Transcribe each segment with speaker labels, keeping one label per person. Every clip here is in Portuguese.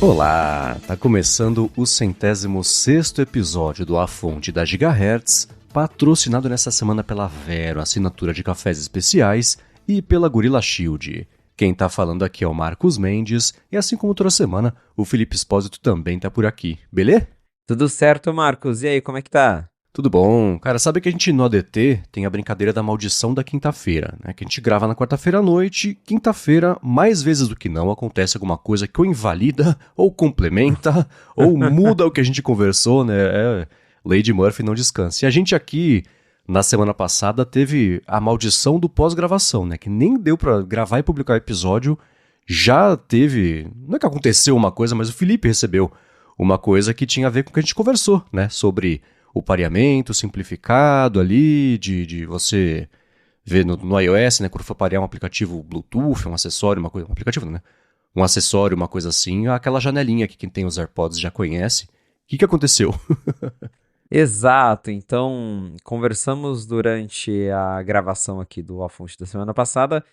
Speaker 1: Olá, tá começando o 106º episódio do A Fonte da Gigahertz, patrocinado nessa semana pela Vero, assinatura de cafés especiais, e pela Gorilla Shield. Quem tá falando aqui é o Marcos Mendes, e assim como toda semana, o Felipe Espósito também tá por aqui, beleza?
Speaker 2: Tudo certo, Marcos? E aí, como é que tá?
Speaker 1: Tudo bom. Cara, sabe que a gente no ADT tem a brincadeira da maldição da quinta-feira, né? Que a gente grava na quarta-feira à noite, quinta-feira, mais vezes do que não, acontece alguma coisa que ou invalida, ou complementa, ou muda o que a gente conversou, né? Lady Murphy não descansa. E a gente aqui, na semana passada, teve a maldição do pós-gravação, né? Que nem deu pra gravar e publicar o episódio, já teve... Não é que aconteceu uma coisa, mas o Felipe recebeu uma coisa que tinha a ver com o que a gente conversou, né? Sobre o pareamento simplificado ali, de você ver no iOS, né, quando for parear um aplicativo Bluetooth, um acessório, uma coisa, um aplicativo, né? Um acessório, uma coisa assim, aquela janelinha que quem tem os AirPods já conhece. O que aconteceu?
Speaker 2: Exato, então conversamos durante a gravação aqui do A Fonte da semana passada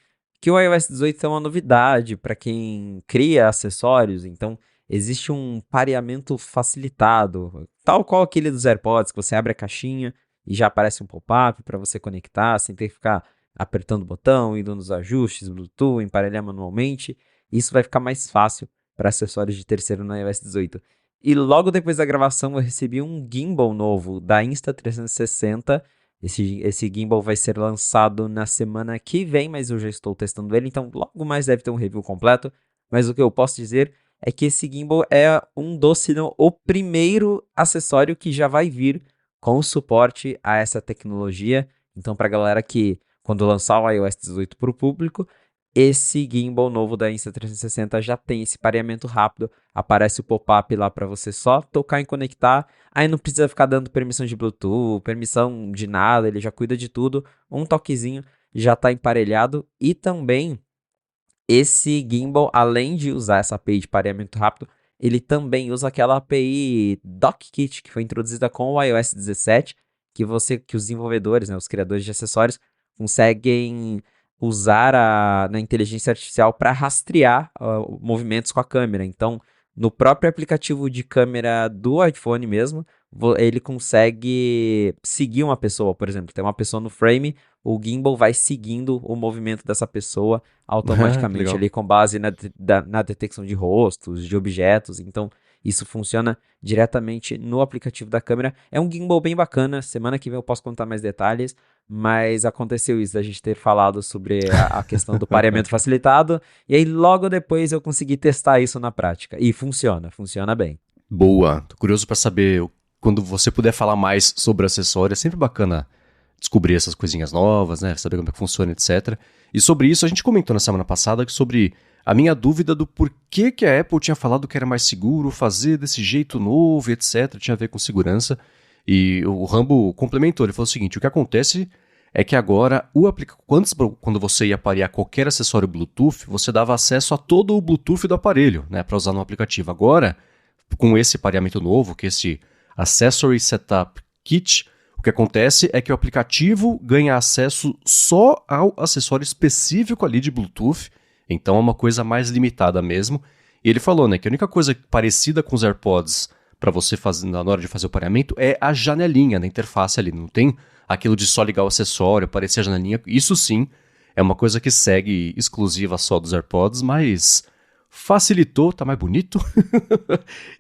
Speaker 2: que o iOS 18 é uma novidade para quem cria acessórios, então existe um pareamento facilitado, tal qual aquele dos AirPods, que você abre a caixinha e já aparece um pop-up para você conectar, sem ter que ficar apertando o botão, indo nos ajustes, Bluetooth, emparelhar manualmente. Isso vai ficar mais fácil para acessórios de terceiro no iOS 18. E logo depois da gravação eu recebi um gimbal novo da Insta360. Esse gimbal vai ser lançado na semana que vem, mas eu já estou testando ele, então logo mais deve ter um review completo. Mas o que eu posso dizer é que esse gimbal é um doce, se não o primeiro acessório que já vai vir com suporte a essa tecnologia. Então, para a galera que, quando lançar o iOS 18 para o público, esse gimbal novo da Insta360 já tem esse pareamento rápido. Aparece o pop-up lá para você só tocar em conectar. Aí não precisa ficar dando permissão de Bluetooth, permissão de nada, ele já cuida de tudo. Um toquezinho já está emparelhado. E também esse gimbal, além de usar essa API de pareamento rápido, ele também usa aquela API DockKit que foi introduzida com o iOS 17, que os desenvolvedores, né, os criadores de acessórios, conseguem usar na inteligência artificial para rastrear movimentos com a câmera. Então, no próprio aplicativo de câmera do iPhone mesmo, ele consegue seguir uma pessoa, por exemplo. Tem uma pessoa no frame, o gimbal vai seguindo o movimento dessa pessoa
Speaker 1: Ah, que
Speaker 2: automaticamente
Speaker 1: legal.
Speaker 2: ali com base na detecção de rostos, de objetos. Então, isso funciona diretamente no aplicativo da câmera. É um gimbal bem bacana. Semana que vem eu posso contar mais detalhes, mas aconteceu isso, da gente ter falado sobre a questão do pareamento facilitado, e aí logo depois eu consegui testar isso na prática. E funciona bem.
Speaker 1: Boa. Tô curioso pra saber quando você puder falar mais sobre acessório. É sempre bacana descobrir essas coisinhas novas, né? Saber como é que funciona, etc. E sobre isso, a gente comentou na semana passada sobre a minha dúvida do porquê que a Apple tinha falado que era mais seguro fazer desse jeito novo, etc. Tinha a ver com segurança. E o Rambo complementou, ele falou o seguinte, o que acontece é que agora, quando você ia parear qualquer acessório Bluetooth, você dava acesso a todo o Bluetooth do aparelho, né, para usar no aplicativo. Agora, com esse pareamento novo, que é esse Accessory Setup Kit, o que acontece é que o aplicativo ganha acesso só ao acessório específico ali de Bluetooth, então é uma coisa mais limitada mesmo. E ele falou, né, que a única coisa parecida com os AirPods para você fazer na hora de fazer o pareamento é a janelinha na interface ali, não tem aquilo de só ligar o acessório, aparecer a janelinha. Isso sim é uma coisa que segue exclusiva só dos AirPods, mas facilitou, tá mais bonito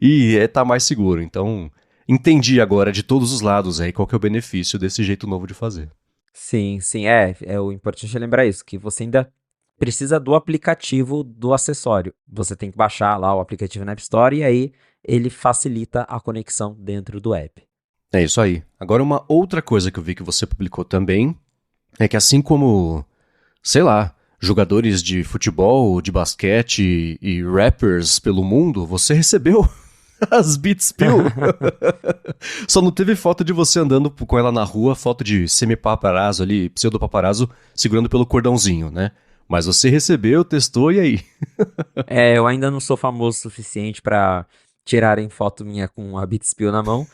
Speaker 1: e tá mais seguro. Então, entendi agora de todos os lados aí qual que é o benefício desse jeito novo de fazer.
Speaker 2: Sim, sim, é o importante é lembrar isso, que você ainda precisa do aplicativo do acessório. Você tem que baixar lá o aplicativo na App Store e aí ele facilita a conexão dentro do app.
Speaker 1: É isso aí. Agora, uma outra coisa que eu vi que você publicou também é que assim como, sei lá, jogadores de futebol, de basquete e rappers pelo mundo, você recebeu as Beats Pill. Só não teve foto de você andando com ela na rua, foto de semi-paparazzo ali, pseudo-paparazzo, segurando pelo cordãozinho, né? Mas você recebeu, testou e aí?
Speaker 2: Eu ainda não sou famoso o suficiente para tirarem foto minha com a Beats Pill na mão,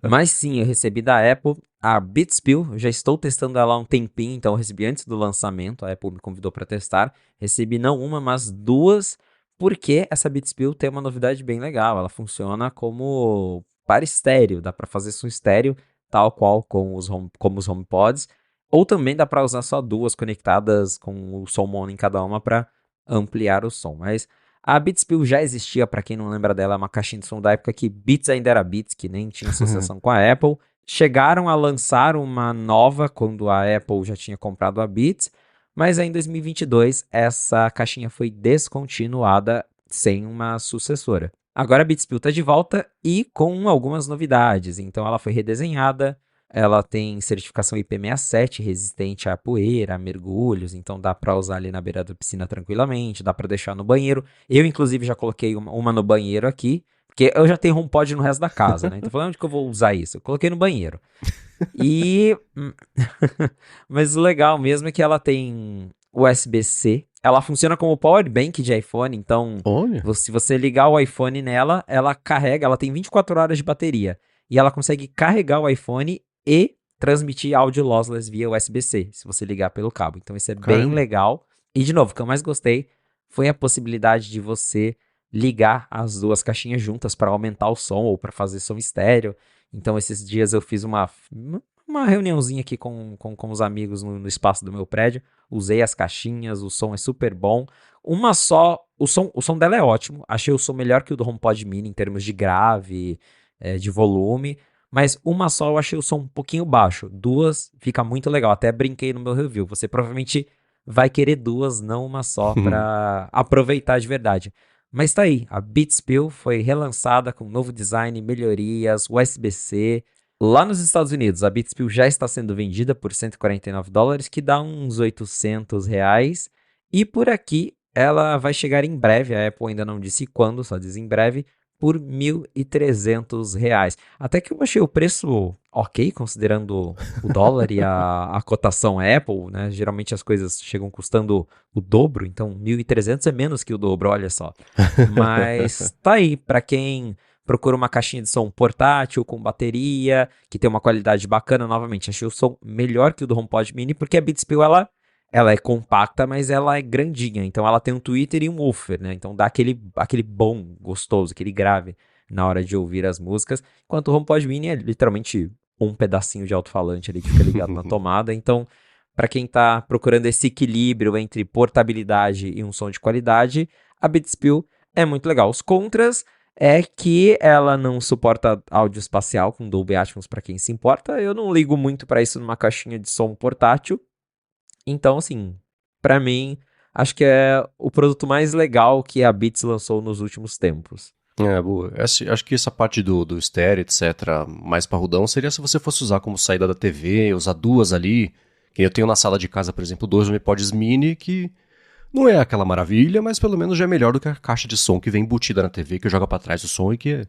Speaker 2: mas sim, eu recebi da Apple a Beats Pill, eu já estou testando ela há um tempinho, então eu recebi antes do lançamento, a Apple me convidou para testar, recebi não uma, mas duas, porque essa Beats Pill tem uma novidade bem legal. Ela funciona como para estéreo, dá para fazer som estéreo, tal qual como os HomePods, ou também dá para usar só duas conectadas com o som mono em cada uma para ampliar o som. Mas a Beats Pill já existia, para quem não lembra dela, é uma caixinha de som da época que Beats ainda era Beats, que nem tinha associação com a Apple. Chegaram a lançar uma nova quando a Apple já tinha comprado a Beats, mas aí em 2022 essa caixinha foi descontinuada sem uma sucessora. Agora a Beats Pill está de volta e com algumas novidades. Então ela foi redesenhada, ela tem certificação IP67, resistente à poeira, a mergulhos, então dá para usar ali na beira da piscina tranquilamente, dá para deixar no banheiro. Eu, inclusive, já coloquei uma no banheiro aqui, porque eu já tenho HomePod no resto da casa, né? Então, falando onde que eu vou usar isso? Eu coloquei no banheiro. E. Mas o legal mesmo é que ela tem USB-C. Ela funciona como power bank de iPhone, então
Speaker 1: Olha.
Speaker 2: se você ligar o iPhone nela, ela carrega, ela tem 24 horas de bateria. E ela consegue carregar o iPhone e transmitir áudio lossless via USB-C, se você ligar pelo cabo. Então isso é bem
Speaker 1: Caramba.
Speaker 2: legal. E de novo, o que eu mais gostei foi a possibilidade de você ligar as duas caixinhas juntas para aumentar o som ou para fazer som estéreo. Então esses dias eu fiz uma reuniãozinha aqui com os amigos no espaço do meu prédio. Usei as caixinhas, o som é super bom. Uma só, o som dela é ótimo. Achei o som melhor que o do HomePod Mini em termos de grave, de volume. Mas uma só eu achei o som um pouquinho baixo. Duas fica muito legal. Até brinquei no meu review. Você provavelmente vai querer duas, não uma só, para aproveitar de verdade. Mas tá aí, a Beats Pill foi relançada com novo design, melhorias, USB-C. Lá nos Estados Unidos, a Beats Pill já está sendo vendida por $149, que dá uns R$ 800. E por aqui, ela vai chegar em breve, a Apple ainda não disse quando, só diz em breve, por R$ 1.300. Até que eu achei o preço ok, considerando o dólar e a cotação Apple, né? Geralmente as coisas chegam custando o dobro, então 1.300 é menos que o dobro, olha só. Mas tá aí, para quem procura uma caixinha de som portátil, com bateria, que tem uma qualidade bacana, novamente, achei o som melhor que o do HomePod Mini, porque a Beats Pill, ela é compacta, mas ela é grandinha, então ela tem um tweeter e um woofer, né? Então dá aquele bom, gostoso, aquele grave na hora de ouvir as músicas, enquanto o HomePod Mini é literalmente um pedacinho de alto-falante ali que fica ligado na tomada, então para quem tá procurando esse equilíbrio entre portabilidade e um som de qualidade, a Beats Pill é muito legal. Os contras é que ela não suporta áudio espacial com Dolby Atmos para quem se importa. Eu não ligo muito para isso numa caixinha de som portátil. Então, assim, para mim, acho que é o produto mais legal que a Beats lançou nos últimos tempos.
Speaker 1: Boa. Acho que essa parte do estéreo, etc., mais parrudão, seria se você fosse usar como saída da TV, usar duas ali. Que eu tenho na sala de casa, por exemplo, dois HomePods mini, que não é aquela maravilha, mas pelo menos já é melhor do que a caixa de som que vem embutida na TV, que joga pra trás o som e que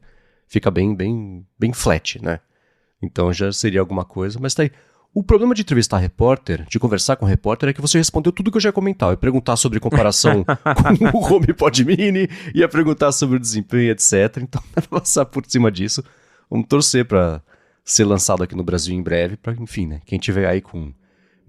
Speaker 1: fica bem flat, né? Então já seria alguma coisa, mas tá aí. O problema de entrevistar repórter, de conversar com repórter, é que você respondeu tudo que eu já ia comentar. Eu ia perguntar sobre comparação com o HomePod Mini, ia perguntar sobre o desempenho, etc. Então, vai passar por cima disso. Vamos torcer pra ser lançado aqui no Brasil em breve, pra, enfim, né? Quem tiver aí com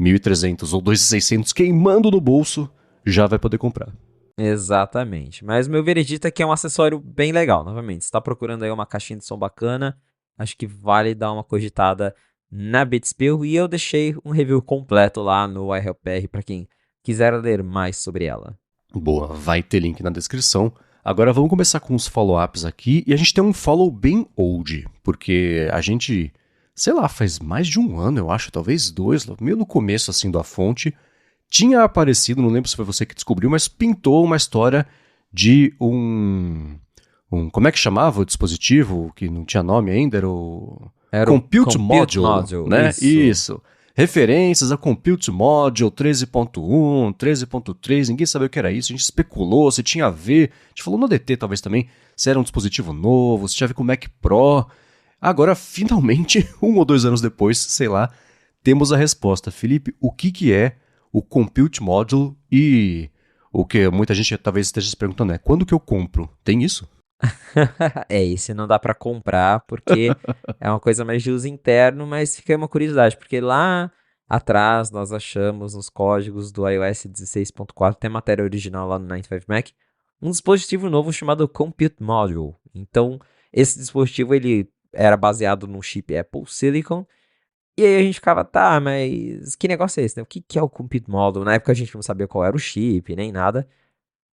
Speaker 1: 1.300 ou 2.600 queimando no bolso, já vai poder comprar.
Speaker 2: Exatamente. Mas meu veredito é que é um acessório bem legal. Novamente, se está procurando aí uma caixinha de som bacana, acho que vale dar uma cogitada na Beats Pill. E eu deixei um review completo lá no iHelpR para quem quiser ler mais sobre ela.
Speaker 1: Boa, vai ter link na descrição. Agora vamos começar com os follow-ups aqui. E a gente tem um follow bem old, porque a gente, sei lá, faz mais de um ano, eu acho, talvez dois, meio no começo assim da fonte, tinha aparecido, não lembro se foi você que descobriu, mas pintou uma história de como é que chamava o dispositivo, que não tinha nome ainda, era o
Speaker 2: Era o
Speaker 1: Compute
Speaker 2: Compute
Speaker 1: Module,
Speaker 2: Module,
Speaker 1: né?
Speaker 2: isso.
Speaker 1: Referências a Compute Module 13.1, 13.3, ninguém sabia o que era isso, a gente especulou se tinha a ver, a gente falou no ADT talvez também, se era um dispositivo novo, se tinha a ver com o Mac Pro. Agora, finalmente, 1 ou 2 anos depois, sei lá, temos a resposta. Felipe, o que é o Compute Module e o que muita gente talvez esteja se perguntando é, quando que eu compro? Tem isso?
Speaker 2: Esse não dá para comprar porque é uma coisa mais de uso interno, mas fica aí uma curiosidade, porque lá atrás nós achamos nos códigos do iOS 16.4, tem a matéria original lá no 95Mac, um dispositivo novo chamado Compute Module. Então, esse dispositivo ele era baseado num chip Apple Silicon. E aí a gente ficava, tá, mas que negócio é esse, né? O que é o Compute Module? Na época a gente não sabia qual era o chip, nem nada.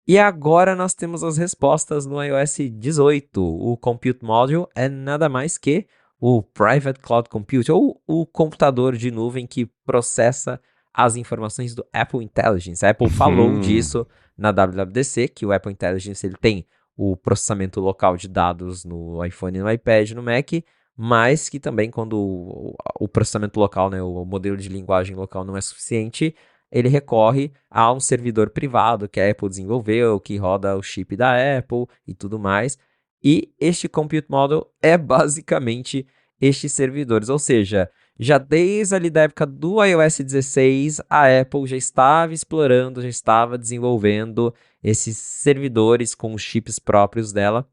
Speaker 2: E agora nós temos as respostas no iOS 18. O Compute Module é nada mais que o Private Cloud Compute, ou o computador de nuvem que processa as informações do Apple Intelligence. A Apple falou disso na WWDC, que o Apple Intelligence ele tem o processamento local de dados no iPhone, no iPad, no Mac, mas que também quando o processamento local, né, o modelo de linguagem local não é suficiente, ele recorre a um servidor privado que a Apple desenvolveu, que roda o chip da Apple e tudo mais. E este Compute Model é basicamente estes servidores, ou seja, já desde ali da época do iOS 16, a Apple já estava explorando, já estava desenvolvendo esses servidores com os chips próprios dela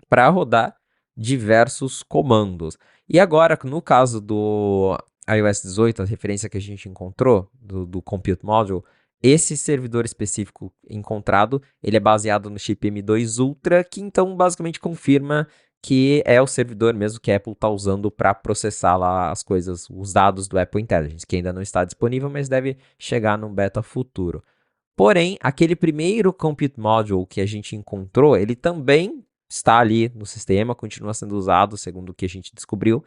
Speaker 2: para rodar diversos comandos. E agora, no caso do iOS 18, a referência que a gente encontrou do Compute Module, esse servidor específico encontrado, ele é baseado no chip M2 Ultra, que então basicamente confirma que é o servidor mesmo que a Apple está usando para processar lá as coisas, os dados do Apple Intelligence, que ainda não está disponível, mas deve chegar num beta futuro. Porém, aquele primeiro Compute Module que a gente encontrou, ele também está ali no sistema, continua sendo usado, segundo o que a gente descobriu,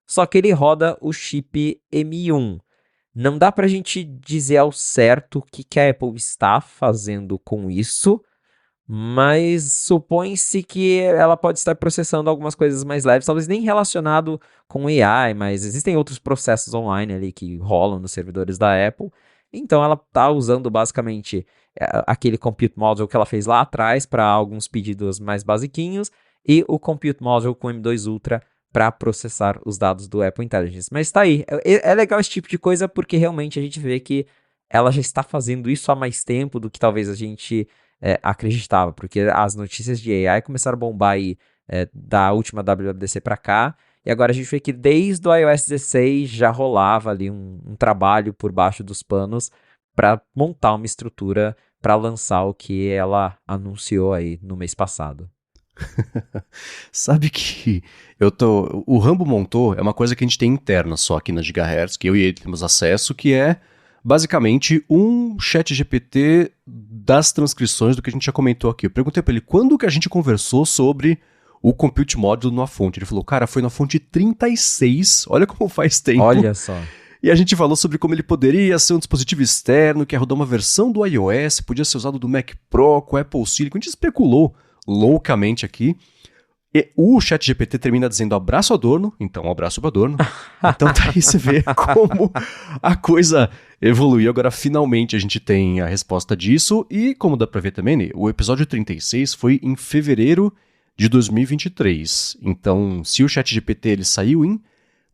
Speaker 2: só que ele roda o chip M1. Não dá para a gente dizer ao certo o que a Apple está fazendo com isso, mas supõe-se que ela pode estar processando algumas coisas mais leves, talvez nem relacionado com AI, mas existem outros processos online ali que rolam nos servidores da Apple. Então ela está usando basicamente aquele Compute Module que ela fez lá atrás para alguns pedidos mais basiquinhos e o Compute Module com M2 Ultra para processar os dados do Apple Intelligence. Mas tá aí, é legal esse tipo de coisa porque realmente a gente vê que ela já está fazendo isso há mais tempo do que talvez a gente acreditava, porque as notícias de AI começaram a bombar aí da última WWDC para cá, e agora a gente vê que desde o iOS 16 já rolava ali um trabalho por baixo dos panos para montar uma estrutura para lançar o que ela anunciou aí no mês passado.
Speaker 1: Sabe que o Rambo montou é uma coisa que a gente tem interna só aqui na Gigahertz, que eu e ele temos acesso, que é basicamente um chat GPT das transcrições do que a gente já comentou aqui. Eu perguntei pra ele quando que a gente conversou sobre o Compute Module na fonte. Ele falou, cara, foi na fonte 36, olha como faz tempo.
Speaker 2: Olha só.
Speaker 1: E a gente falou sobre como ele poderia ser um dispositivo externo, que ia rodar uma versão do iOS, podia ser usado do Mac Pro, com o Apple Silicon. A gente especulou loucamente aqui. E o ChatGPT termina dizendo abraço Adorno, então um abraço pro Adorno. Então tá aí você vê como a coisa evoluiu. Agora finalmente a gente tem a resposta disso. E como dá pra ver também, né, o episódio 36 foi em fevereiro de 2023. Então se o ChatGPT ele saiu em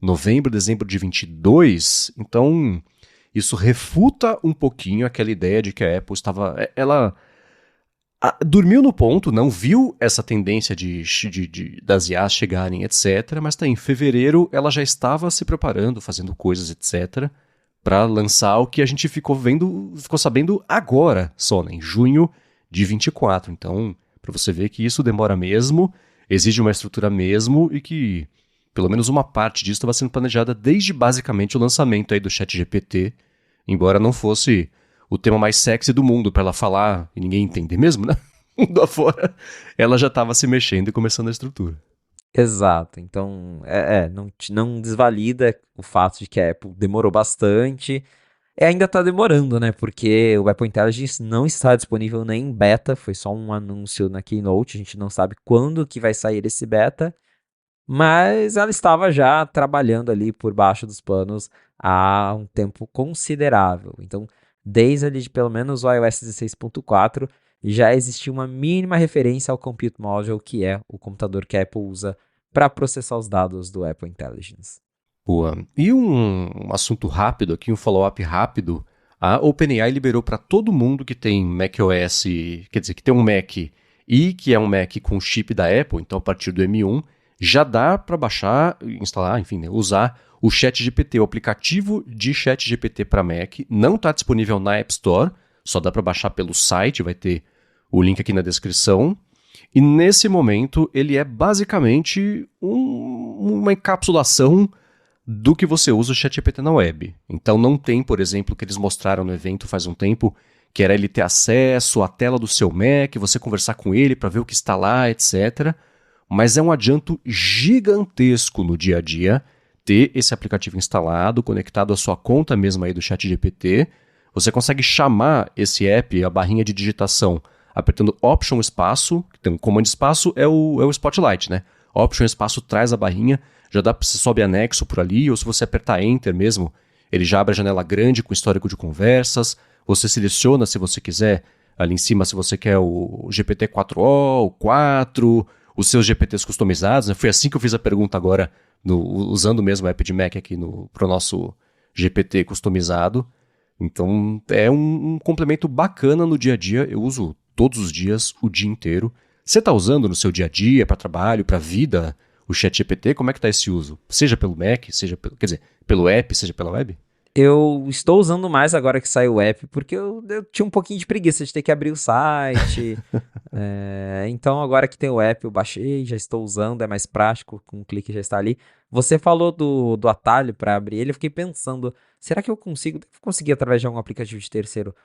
Speaker 1: novembro, dezembro de 22, então isso refuta um pouquinho aquela ideia de que a Apple estava... Ela dormiu no ponto, não viu essa tendência das IAs chegarem, etc. Mas tá, em fevereiro ela já estava se preparando, fazendo coisas, etc. para lançar o que a gente ficou sabendo agora, só, né, em junho de 24. Então, para você ver que isso demora mesmo, exige uma estrutura mesmo e que pelo menos uma parte disso estava sendo planejada desde basicamente o lançamento aí do ChatGPT, embora não fosse o tema mais sexy do mundo para ela falar e ninguém entender mesmo, né? Mundo afora, ela já estava se mexendo e começando a estrutura.
Speaker 2: Exato, então não desvalida o fato de que a Apple demorou bastante, ainda está demorando, né, porque o Apple Intelligence não está disponível nem em beta, foi só um anúncio na Keynote, a gente não sabe quando que vai sair esse beta, mas ela estava já trabalhando ali por baixo dos panos há um tempo considerável, então desde ali de pelo menos o iOS 16.4, já existia uma mínima referência ao Compute Module, que é o computador que a Apple usa para processar os dados do Apple Intelligence.
Speaker 1: Boa. E um assunto rápido aqui, um follow-up rápido, a OpenAI liberou para todo mundo que tem macOS, quer dizer, que tem um Mac e que é um Mac com chip da Apple, então a partir do M1, já dá para baixar, instalar, enfim, né, usar o ChatGPT, o aplicativo de ChatGPT para Mac. Não está disponível na App Store, só dá para baixar pelo site, vai ter o link aqui na descrição. E nesse momento ele é basicamente uma encapsulação do que você usa o ChatGPT na web. Então não tem, por exemplo, o que eles mostraram no evento faz um tempo, que era ele ter acesso à tela do seu Mac, você conversar com ele para ver o que está lá, etc. Mas é um adianto gigantesco no dia a dia ter esse aplicativo instalado, conectado à sua conta mesmo aí do ChatGPT. Você consegue chamar esse app, a barrinha de digitação, apertando Option espaço, então comando espaço é o Spotlight, né? Option espaço traz a barrinha, já dá para você sobe anexo por ali, ou se você apertar Enter mesmo, ele já abre a janela grande com histórico de conversas, você seleciona se você quiser, ali em cima se você quer o GPT-4o, o 4, os seus GPTs customizados, né? Foi assim que eu fiz a pergunta agora, usando mesmo o app de Mac aqui para o nosso GPT customizado. Então é um complemento bacana no dia a dia, eu uso todos os dias, o dia inteiro. Você está usando no seu dia a dia, para trabalho, para vida, o ChatGPT? Como é que está esse uso? Seja pelo Mac, quer dizer, pelo app, seja pela web?
Speaker 2: Eu estou usando mais agora que saiu o app, porque eu tinha um pouquinho de preguiça de ter que abrir o site. Então agora que tem o app, eu baixei, já estou usando, é mais prático, com um clique já está ali. Você falou do atalho para abrir ele, eu fiquei pensando, será que eu consigo, devo conseguir através de algum aplicativo de terceiro,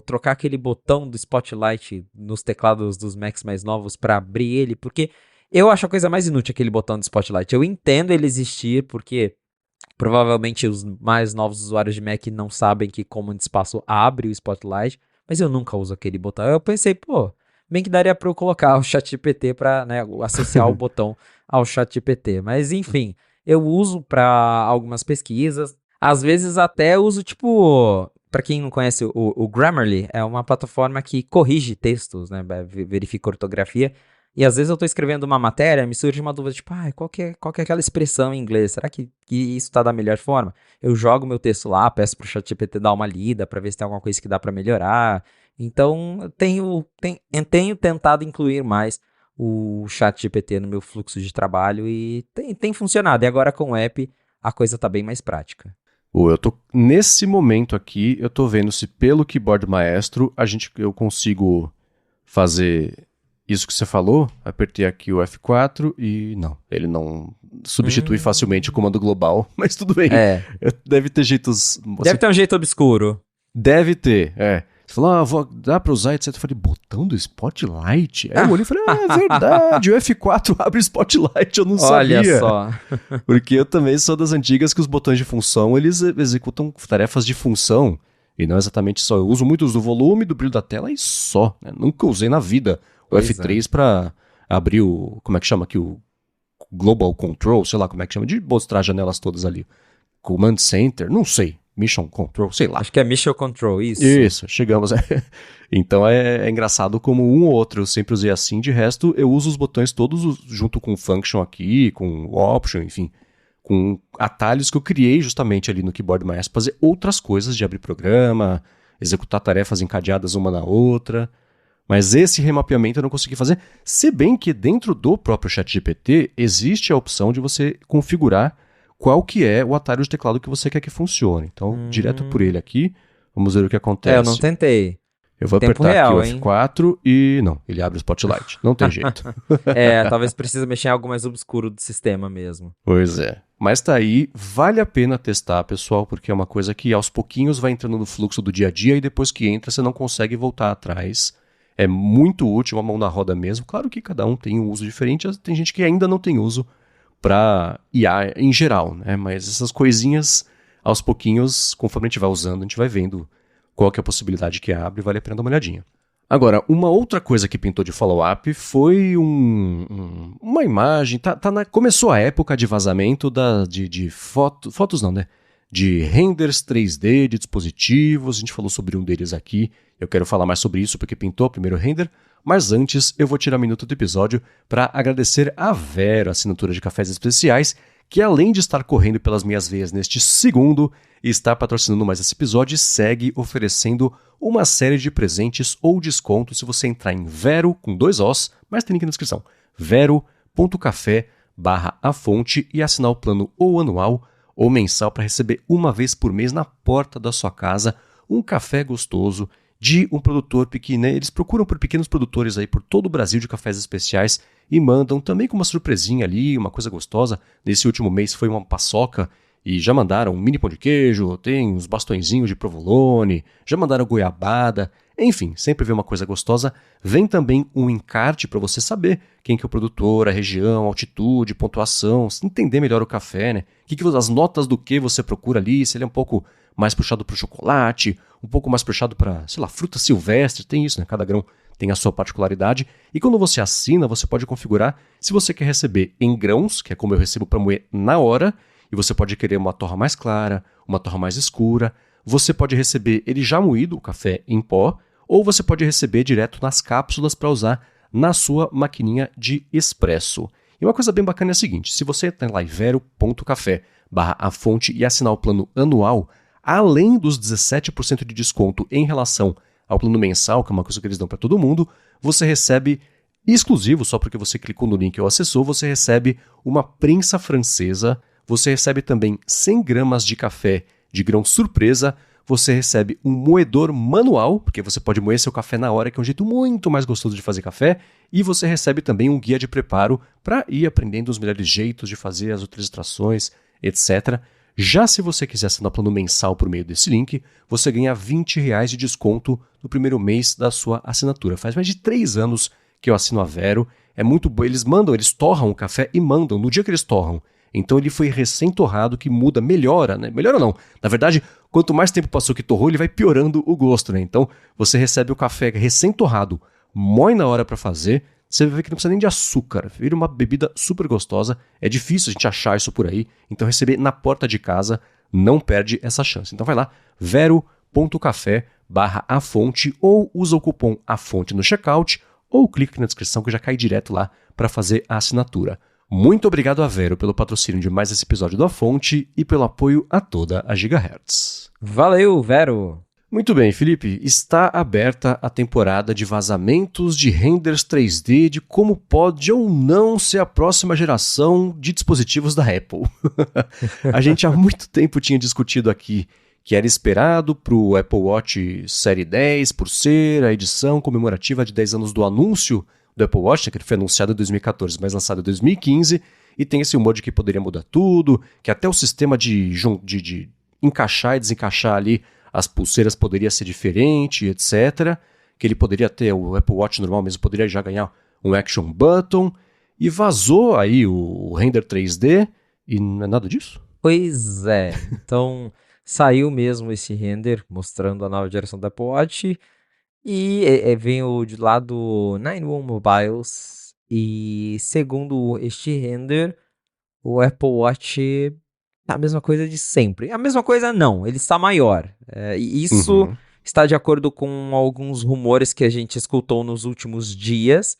Speaker 2: trocar aquele botão do Spotlight nos teclados dos Macs mais novos para abrir ele? Porque eu acho a coisa mais inútil aquele botão do Spotlight. Eu entendo ele existir, porque provavelmente os mais novos usuários de Mac não sabem que comando espaço abre o Spotlight, mas eu nunca uso aquele botão. Eu pensei, bem que daria para eu colocar o ChatGPT para, né, associar o botão ao ChatGPT. Mas enfim, eu uso para algumas pesquisas. Às vezes até uso, tipo, para quem não conhece, o Grammarly é uma plataforma que corrige textos, né, verifica ortografia. E às vezes eu tô escrevendo uma matéria, me surge uma dúvida, tipo, qual que é aquela expressão em inglês? Será que isso tá da melhor forma? Eu jogo meu texto lá, peço pro ChatGPT dar uma lida pra ver se tem alguma coisa que dá pra melhorar. Então, eu tenho tentado incluir mais o ChatGPT no meu fluxo de trabalho e tem funcionado. E agora com o app, a coisa tá bem mais prática.
Speaker 1: Nesse momento aqui, eu tô vendo se pelo Keyboard Maestro eu consigo fazer isso que você falou, apertei aqui o F4 e não, ele não substitui facilmente o comando global, mas tudo bem. Deve ter jeitos...
Speaker 2: Deve ter um jeito obscuro.
Speaker 1: Deve ter, Você falou, dá pra usar, etc. Eu falei, botão do Spotlight? Aí eu olhei e falei, é verdade, o F4 abre o Spotlight, eu não sabia.
Speaker 2: Olha só.
Speaker 1: Porque eu também sou das antigas que os botões de função, eles executam tarefas de função, e não exatamente só. Eu uso muitos do volume, do brilho da tela e só, né? Nunca usei na vida o F3 para abrir como é que chama aqui, o Global Control, sei lá como é que chama, de mostrar as janelas todas ali. Command Center, não sei. Mission Control, sei lá.
Speaker 2: Acho que é Mission Control, isso.
Speaker 1: Isso, chegamos. Então é engraçado como um ou outro eu sempre usei assim, de resto eu uso os botões todos junto com o Function aqui, com o Option, enfim, com atalhos que eu criei justamente ali no Keyboard Maestro para fazer outras coisas de abrir programa, executar tarefas encadeadas uma na outra. Mas esse remapeamento eu não consegui fazer, se bem que dentro do próprio ChatGPT existe a opção de você configurar qual que é o atalho de teclado que você quer que funcione. Então, direto por ele aqui, vamos ver o que acontece.
Speaker 2: Eu não tentei.
Speaker 1: Eu vou
Speaker 2: Tempo
Speaker 1: apertar
Speaker 2: real,
Speaker 1: aqui o F4 e não, ele abre o Spotlight. Não tem jeito.
Speaker 2: Talvez precise mexer em algo mais obscuro do sistema mesmo.
Speaker 1: Pois é. Mas tá aí, vale a pena testar, pessoal, porque é uma coisa que aos pouquinhos vai entrando no fluxo do dia a dia e depois que entra você não consegue voltar atrás. É muito útil, uma mão na roda mesmo. Claro que cada um tem um uso diferente, tem gente que ainda não tem uso para IA em geral, né? Mas essas coisinhas, aos pouquinhos, conforme a gente vai usando, a gente vai vendo qual que é a possibilidade que abre e vale a pena dar uma olhadinha. Agora, uma outra coisa que pintou de follow-up foi uma imagem, começou a época de vazamento de fotos não, né? De renders 3D de dispositivos, a gente falou sobre um deles aqui, eu quero falar mais sobre isso porque pintou o primeiro render, mas antes eu vou tirar um minuto do episódio para agradecer a Vero, assinatura de cafés especiais, que além de estar correndo pelas minhas veias neste segundo, está patrocinando mais esse episódio e segue oferecendo uma série de presentes ou descontos se você entrar em Vero, com 2 Os, mas tem link na descrição, vero.café/afonte e assinar o plano ou anual ou mensal para receber uma vez por mês na porta da sua casa um café gostoso de um produtor pequeno. Eles procuram por pequenos produtores aí por todo o Brasil de cafés especiais e mandam também com uma surpresinha ali, uma coisa gostosa. Nesse último mês foi uma paçoca e já mandaram um mini pão de queijo, tem uns bastõezinhos de provolone, já mandaram goiabada. Enfim, sempre vem uma coisa gostosa. Vem também um encarte para você saber quem que é o produtor, a região, a altitude, pontuação, entender melhor o café, né? As notas do que você procura ali, se ele é um pouco mais puxado para o chocolate, um pouco mais puxado para, sei lá, fruta silvestre, tem isso, né? Cada grão tem a sua particularidade. E quando você assina, você pode configurar se você quer receber em grãos, que é como eu recebo para moer na hora, e você pode querer uma torra mais clara, uma torra mais escura. Você pode receber ele já moído, o café em pó, ou você pode receber direto nas cápsulas para usar na sua maquininha de expresso. E uma coisa bem bacana é a seguinte, se você está lá em vero.café/afonte e assinar o plano anual, além dos 17% de desconto em relação ao plano mensal, que é uma coisa que eles dão para todo mundo, você recebe exclusivo, só porque você clicou no link ou acessou, você recebe uma prensa francesa, você recebe também 100 gramas de café de grão surpresa, você recebe um moedor manual, porque você pode moer seu café na hora, que é um jeito muito mais gostoso de fazer café, e você recebe também um guia de preparo para ir aprendendo os melhores jeitos de fazer as outras extrações, etc. Já se você quiser assinar plano mensal por meio desse link, você ganha R$ 20 de desconto no primeiro mês da sua assinatura. Faz mais de 3 anos que eu assino a Vero, é muito bom, eles torram o café e mandam no dia que eles torram. Então ele foi recém-torrado, que muda, melhora, né? Melhora não. Na verdade, quanto mais tempo passou que torrou, ele vai piorando o gosto, né? Então você recebe o café recém-torrado, moe na hora para fazer, você vai ver que não precisa nem de açúcar, vira uma bebida super gostosa, é difícil a gente achar isso por aí, então receber na porta de casa, não perde essa chance. Então vai lá, vero.café/afonte ou usa o cupom AFONTE no checkout ou clica aqui na descrição que já cai direto lá para fazer a assinatura. Muito obrigado a Vero pelo patrocínio de mais esse episódio do A Fonte e pelo apoio a toda a Gigahertz.
Speaker 2: Valeu, Vero!
Speaker 1: Muito bem, Felipe, está aberta a temporada de vazamentos de renders 3D de como pode ou não ser a próxima geração de dispositivos da Apple. A gente há muito tempo tinha discutido aqui que era esperado para o Apple Watch Série 10 por ser a edição comemorativa de 10 anos do anúncio do Apple Watch, que ele foi anunciado em 2014, mas lançado em 2015, e tem esse rumor de que poderia mudar tudo, que até o sistema de encaixar e desencaixar ali as pulseiras poderia ser diferente, etc. Que ele poderia ter, o Apple Watch normal mesmo poderia já ganhar um Action Button, e vazou aí o render 3D, e não é nada disso?
Speaker 2: Pois é, então saiu mesmo esse render mostrando a nova geração do Apple Watch, e veio de lá do 91 Mobiles, e segundo este render, o Apple Watch tá a mesma coisa de sempre. A mesma coisa não, ele está maior. E isso está de acordo com alguns rumores que a gente escutou nos últimos dias,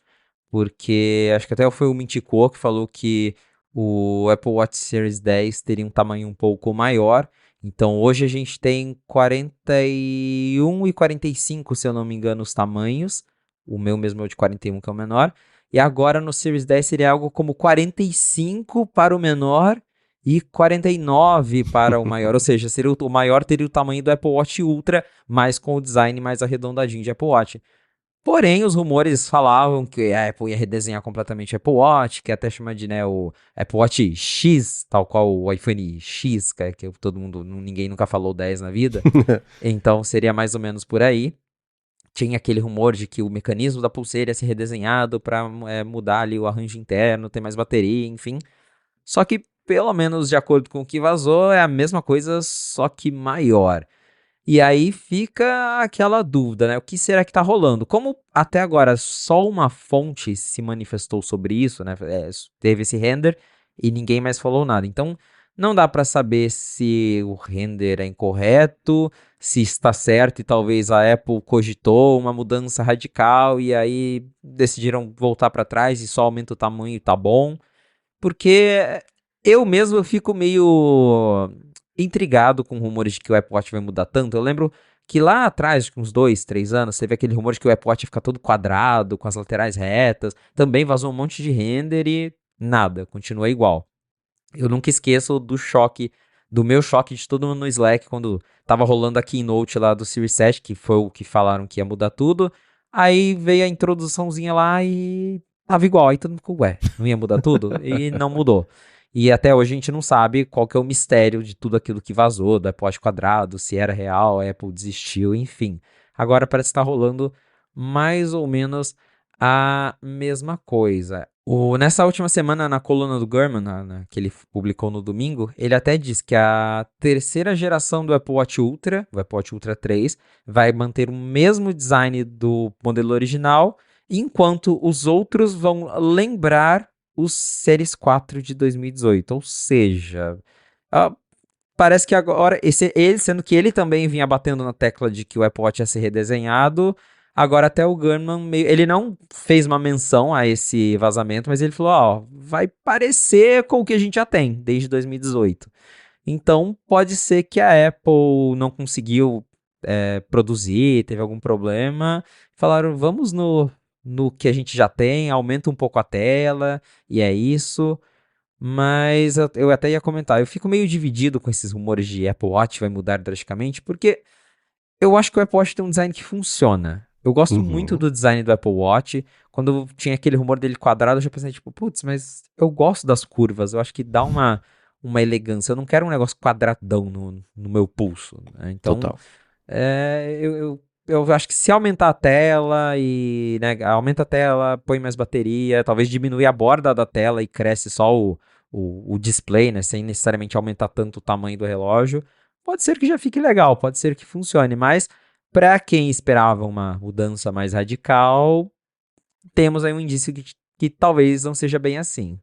Speaker 2: porque acho que até foi o Mintico que falou que o Apple Watch Series 10 teria um tamanho um pouco maior. Então hoje a gente tem 41 e 45, se eu não me engano, os tamanhos. O meu mesmo é o de 41, que é o menor. E agora no Series 10 seria algo como 45 para o menor e 49 para o maior. Ou seja, o maior teria o tamanho do Apple Watch Ultra, mas com o design mais arredondadinho de Apple Watch. Porém, os rumores falavam que a Apple ia redesenhar completamente o Apple Watch, que até chama de, né, o Apple Watch X, tal qual o iPhone X, que todo mundo, ninguém nunca falou 10 na vida. Então seria mais ou menos por aí. Tinha aquele rumor de que o mecanismo da pulseira ia ser redesenhado para mudar ali o arranjo interno, ter mais bateria, enfim. Só que, pelo menos de acordo com o que vazou, é a mesma coisa, só que maior. E aí fica aquela dúvida, né? O que será que tá rolando? Como até agora só uma fonte se manifestou sobre isso, né? Teve esse render e ninguém mais falou nada. Então, não dá para saber se o render é incorreto, se está certo e talvez a Apple cogitou uma mudança radical e aí decidiram voltar para trás e só aumenta o tamanho e tá bom. Porque eu mesmo fico meio intrigado com rumores de que o Apple Watch vai mudar tanto. Eu lembro que lá atrás, uns 2, 3 anos, teve aquele rumor de que o Apple Watch ia ficar todo quadrado, com as laterais retas. Também vazou um monte de render e nada, continua igual. Eu nunca esqueço do choque do meu choque de todo mundo no Slack quando tava rolando a keynote lá do Series 7, que foi o que falaram que ia mudar tudo. Aí veio a introduçãozinha lá e tava igual. Aí todo mundo ficou, ué, não ia mudar tudo? E não mudou. E até hoje a gente não sabe qual que é o mistério de tudo aquilo que vazou, do Apple Watch quadrado, se era real, a Apple desistiu, enfim. Agora parece que tá rolando mais ou menos a mesma coisa. Nessa última semana, na coluna do Gurman, que ele publicou no domingo, ele até diz que a terceira geração do Apple Watch Ultra, o Apple Watch Ultra 3, vai manter o mesmo design do modelo original, enquanto os outros vão lembrar os Series 4 de 2018. Ou seja, parece que agora, ele, sendo que ele também vinha batendo na tecla de que o Apple Watch ia ser redesenhado, agora até o Gurman, ele não fez uma menção a esse vazamento, mas ele falou, ó, vai parecer com o que a gente já tem desde 2018. Então, pode ser que a Apple não conseguiu produzir, teve algum problema. Falaram, vamos no que a gente já tem, aumenta um pouco a tela, e é isso. Mas eu até ia comentar, eu fico meio dividido com esses rumores de Apple Watch vai mudar drasticamente, porque eu acho que o Apple Watch tem um design que funciona. Eu gosto muito
Speaker 1: Uhum.
Speaker 2: do design do Apple Watch. Quando tinha aquele rumor dele quadrado, eu já pensei, tipo, putz, mas eu gosto das curvas. Eu acho que dá uma elegância. Eu não quero um negócio quadradão no meu pulso, né? Então,
Speaker 1: Total.
Speaker 2: eu acho que se aumentar a tela e, né, aumenta a tela, põe mais bateria, talvez diminui a borda da tela e cresce só o display, né, sem necessariamente aumentar tanto o tamanho do relógio, pode ser que já fique legal, pode ser que funcione, mas para quem esperava uma mudança mais radical, temos aí um indício que talvez não seja bem assim.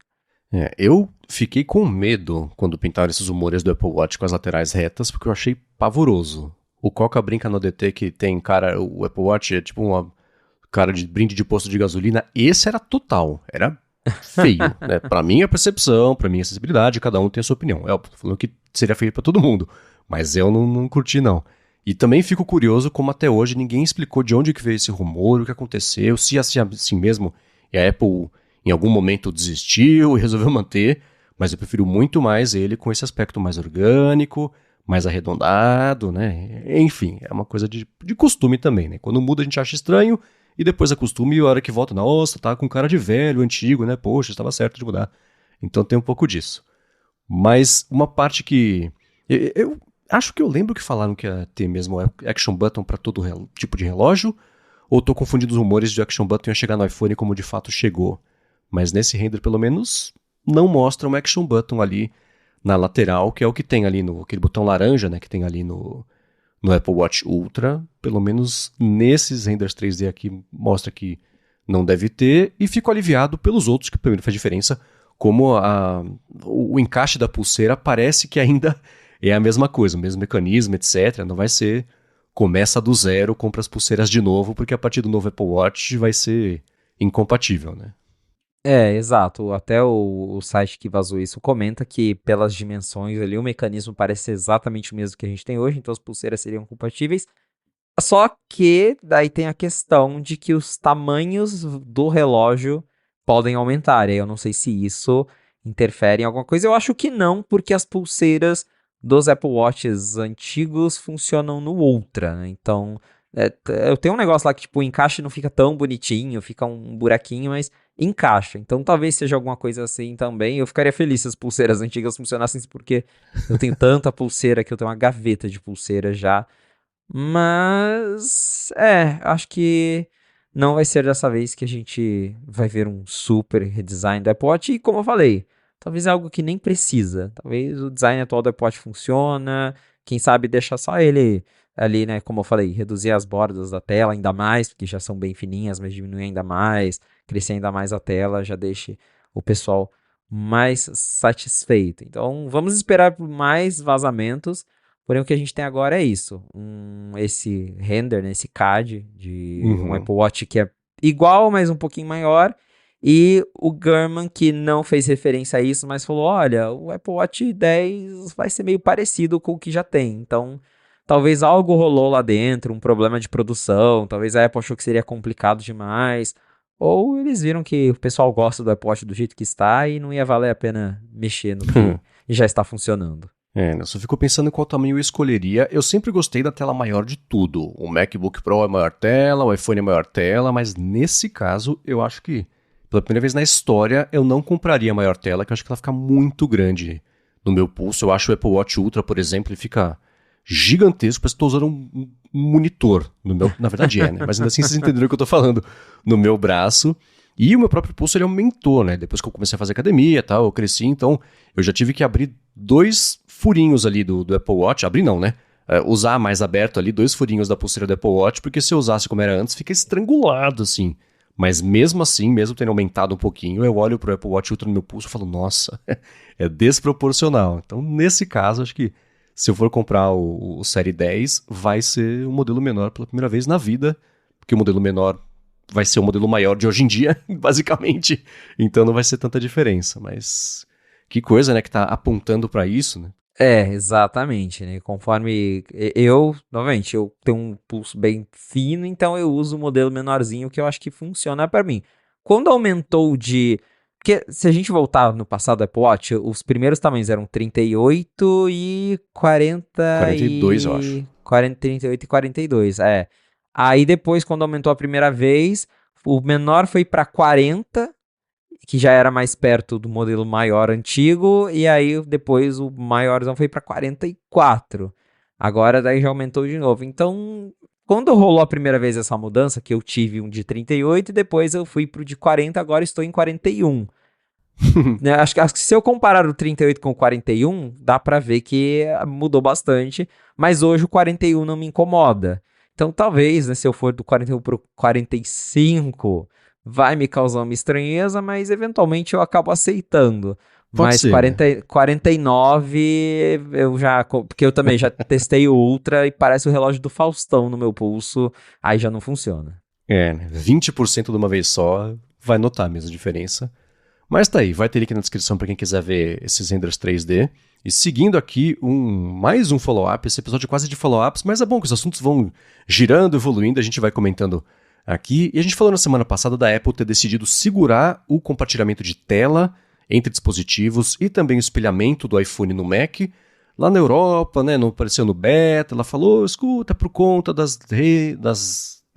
Speaker 1: Eu fiquei com medo quando pintaram esses rumores do Apple Watch com as laterais retas, porque eu achei pavoroso. O Coca brinca no DT que tem cara, o Apple Watch é tipo uma cara de brinde de posto de gasolina. Esse era total, era feio, né? Pra minha percepção, pra minha acessibilidade, cada um tem a sua opinião. É, tô falando que seria feio pra todo mundo, mas eu não curti não. E também fico curioso como até hoje ninguém explicou de onde que veio esse rumor, o que aconteceu, se assim mesmo, e a Apple em algum momento desistiu e resolveu manter, mas eu prefiro muito mais ele com esse aspecto mais orgânico, mais arredondado, né? Enfim, é uma coisa de costume também, né? Quando muda a gente acha estranho e depois acostuma e a hora que volta, nossa, tá com cara de velho, antigo, né? Poxa, estava certo de mudar. Então tem um pouco disso. Mas uma parte que eu acho que eu lembro que falaram que ia ter mesmo action button para todo tipo de relógio, ou tô confundindo os rumores de action button ia chegar no iPhone como de fato chegou. Mas nesse render, pelo menos, não mostra um action button ali na lateral, que é o que tem ali no aquele botão laranja, né, que tem ali no Apple Watch Ultra. Pelo menos nesses renders 3D aqui mostra que não deve ter, e fico aliviado pelos outros, que primeiro faz diferença, como o encaixe da pulseira parece que ainda é a mesma coisa, o mesmo mecanismo, etc. Não vai ser começa do zero, compra as pulseiras de novo, porque a partir do novo Apple Watch vai ser incompatível, né?
Speaker 2: Exato. Até o site que vazou isso comenta que, pelas dimensões ali, o mecanismo parece ser exatamente o mesmo que a gente tem hoje, então as pulseiras seriam compatíveis. Só que daí tem a questão de que os tamanhos do relógio podem aumentar. E aí eu não sei se isso interfere em alguma coisa. Eu acho que não, porque as pulseiras dos Apple Watches antigos funcionam no Ultra, né? Então, eu tenho um negócio lá que tipo, o encaixe não fica tão bonitinho, fica um buraquinho, mas encaixa. Então talvez seja alguma coisa assim também. Eu ficaria feliz se as pulseiras antigas funcionassem, porque eu tenho tanta pulseira que eu tenho uma gaveta de pulseira já. Mas, acho que não vai ser dessa vez que a gente vai ver um super redesign do Apple Watch. E como eu falei, talvez é algo que nem precisa. Talvez o design atual do Apple Watch funciona. Quem sabe deixar só ele ali, né? Como eu falei, reduzir as bordas da tela ainda mais, porque já são bem fininhas, mas diminuir ainda mais, crescer ainda mais a tela, já deixe o pessoal mais satisfeito. Então, vamos esperar por mais vazamentos. Porém, o que a gente tem agora é isso. Esse render, né, esse CAD de um
Speaker 1: Uhum.
Speaker 2: Apple Watch que é igual, mas um pouquinho maior. E o Gurman que não fez referência a isso, mas falou, olha, o Apple Watch 10 vai ser meio parecido com o que já tem. Então, talvez algo rolou lá dentro, um problema de produção. Talvez a Apple achou que seria complicado demais. Ou eles viram que o pessoal gosta do Apple Watch do jeito que está e não ia valer a pena mexer no que já está funcionando.
Speaker 1: Eu só fico pensando em qual tamanho eu escolheria. Eu sempre gostei da tela maior de tudo. O MacBook Pro é maior tela, o iPhone é maior tela, mas nesse caso eu acho que, pela primeira vez na história, eu não compraria a maior tela, que eu acho que ela fica muito grande no meu pulso. Eu acho o Apple Watch Ultra, por exemplo, ele fica gigantesco, parece que estou usando um monitor no meu. Na verdade né? Mas ainda assim vocês entenderam o que eu estou falando. No meu braço. E o meu próprio pulso ele aumentou, né? Depois que eu comecei a fazer academia e tal, eu cresci, então eu já tive que abrir 2 furinhos ali do Apple Watch. Abrir não, né? Usar mais aberto ali, 2 furinhos da pulseira do Apple Watch, porque se eu usasse como era antes, fica estrangulado, assim. Mas mesmo assim, mesmo tendo aumentado um pouquinho, eu olho pro Apple Watch Ultra no meu pulso e falo, nossa, é desproporcional. Então, nesse caso, acho que se eu for comprar o Série 10, vai ser um modelo menor pela primeira vez na vida, porque o modelo menor vai ser o modelo maior de hoje em dia, basicamente. Então não vai ser tanta diferença, mas que coisa, né, que tá apontando pra isso, né?
Speaker 2: Exatamente, né? Conforme eu, novamente, eu tenho um pulso bem fino, então eu uso o modelo menorzinho que eu acho que funciona para mim. Quando aumentou de. Porque se a gente voltar no passado do Apple Watch, os primeiros tamanhos eram 38 e 40
Speaker 1: 42, eu acho.
Speaker 2: 38 e 42, é. Aí depois, quando aumentou a primeira vez, o menor foi para 40, que já era mais perto do modelo maior antigo, e aí depois o maiorzão foi para 44. Agora daí já aumentou de novo. Então, quando rolou a primeira vez essa mudança, que eu tive um de 38 e depois eu fui pro de 40, agora estou em 41. Né, acho que se eu comparar o 38 com o 41, dá pra ver que mudou bastante, mas hoje o 41 não me incomoda. Então talvez, né, se eu for do 41 pro 45, vai me causar uma estranheza, mas eventualmente eu acabo aceitando.
Speaker 1: Pode
Speaker 2: Mas
Speaker 1: ser, né?
Speaker 2: 49 eu já, porque eu também já testei o Ultra e parece o relógio do Faustão no meu pulso, aí já não funciona.
Speaker 1: Né? 20% de uma vez só vai notar mesmo a diferença. Mas tá aí, vai ter link na descrição para quem quiser ver esses renders 3D. E seguindo aqui, mais um follow-up, esse episódio é quase de follow-ups, mas é bom que os assuntos vão girando, evoluindo, a gente vai comentando aqui. E a gente falou na semana passada da Apple ter decidido segurar o compartilhamento de tela entre dispositivos e também o espelhamento do iPhone no Mac. Lá na Europa, né, não apareceu no beta, ela falou, escuta, por conta das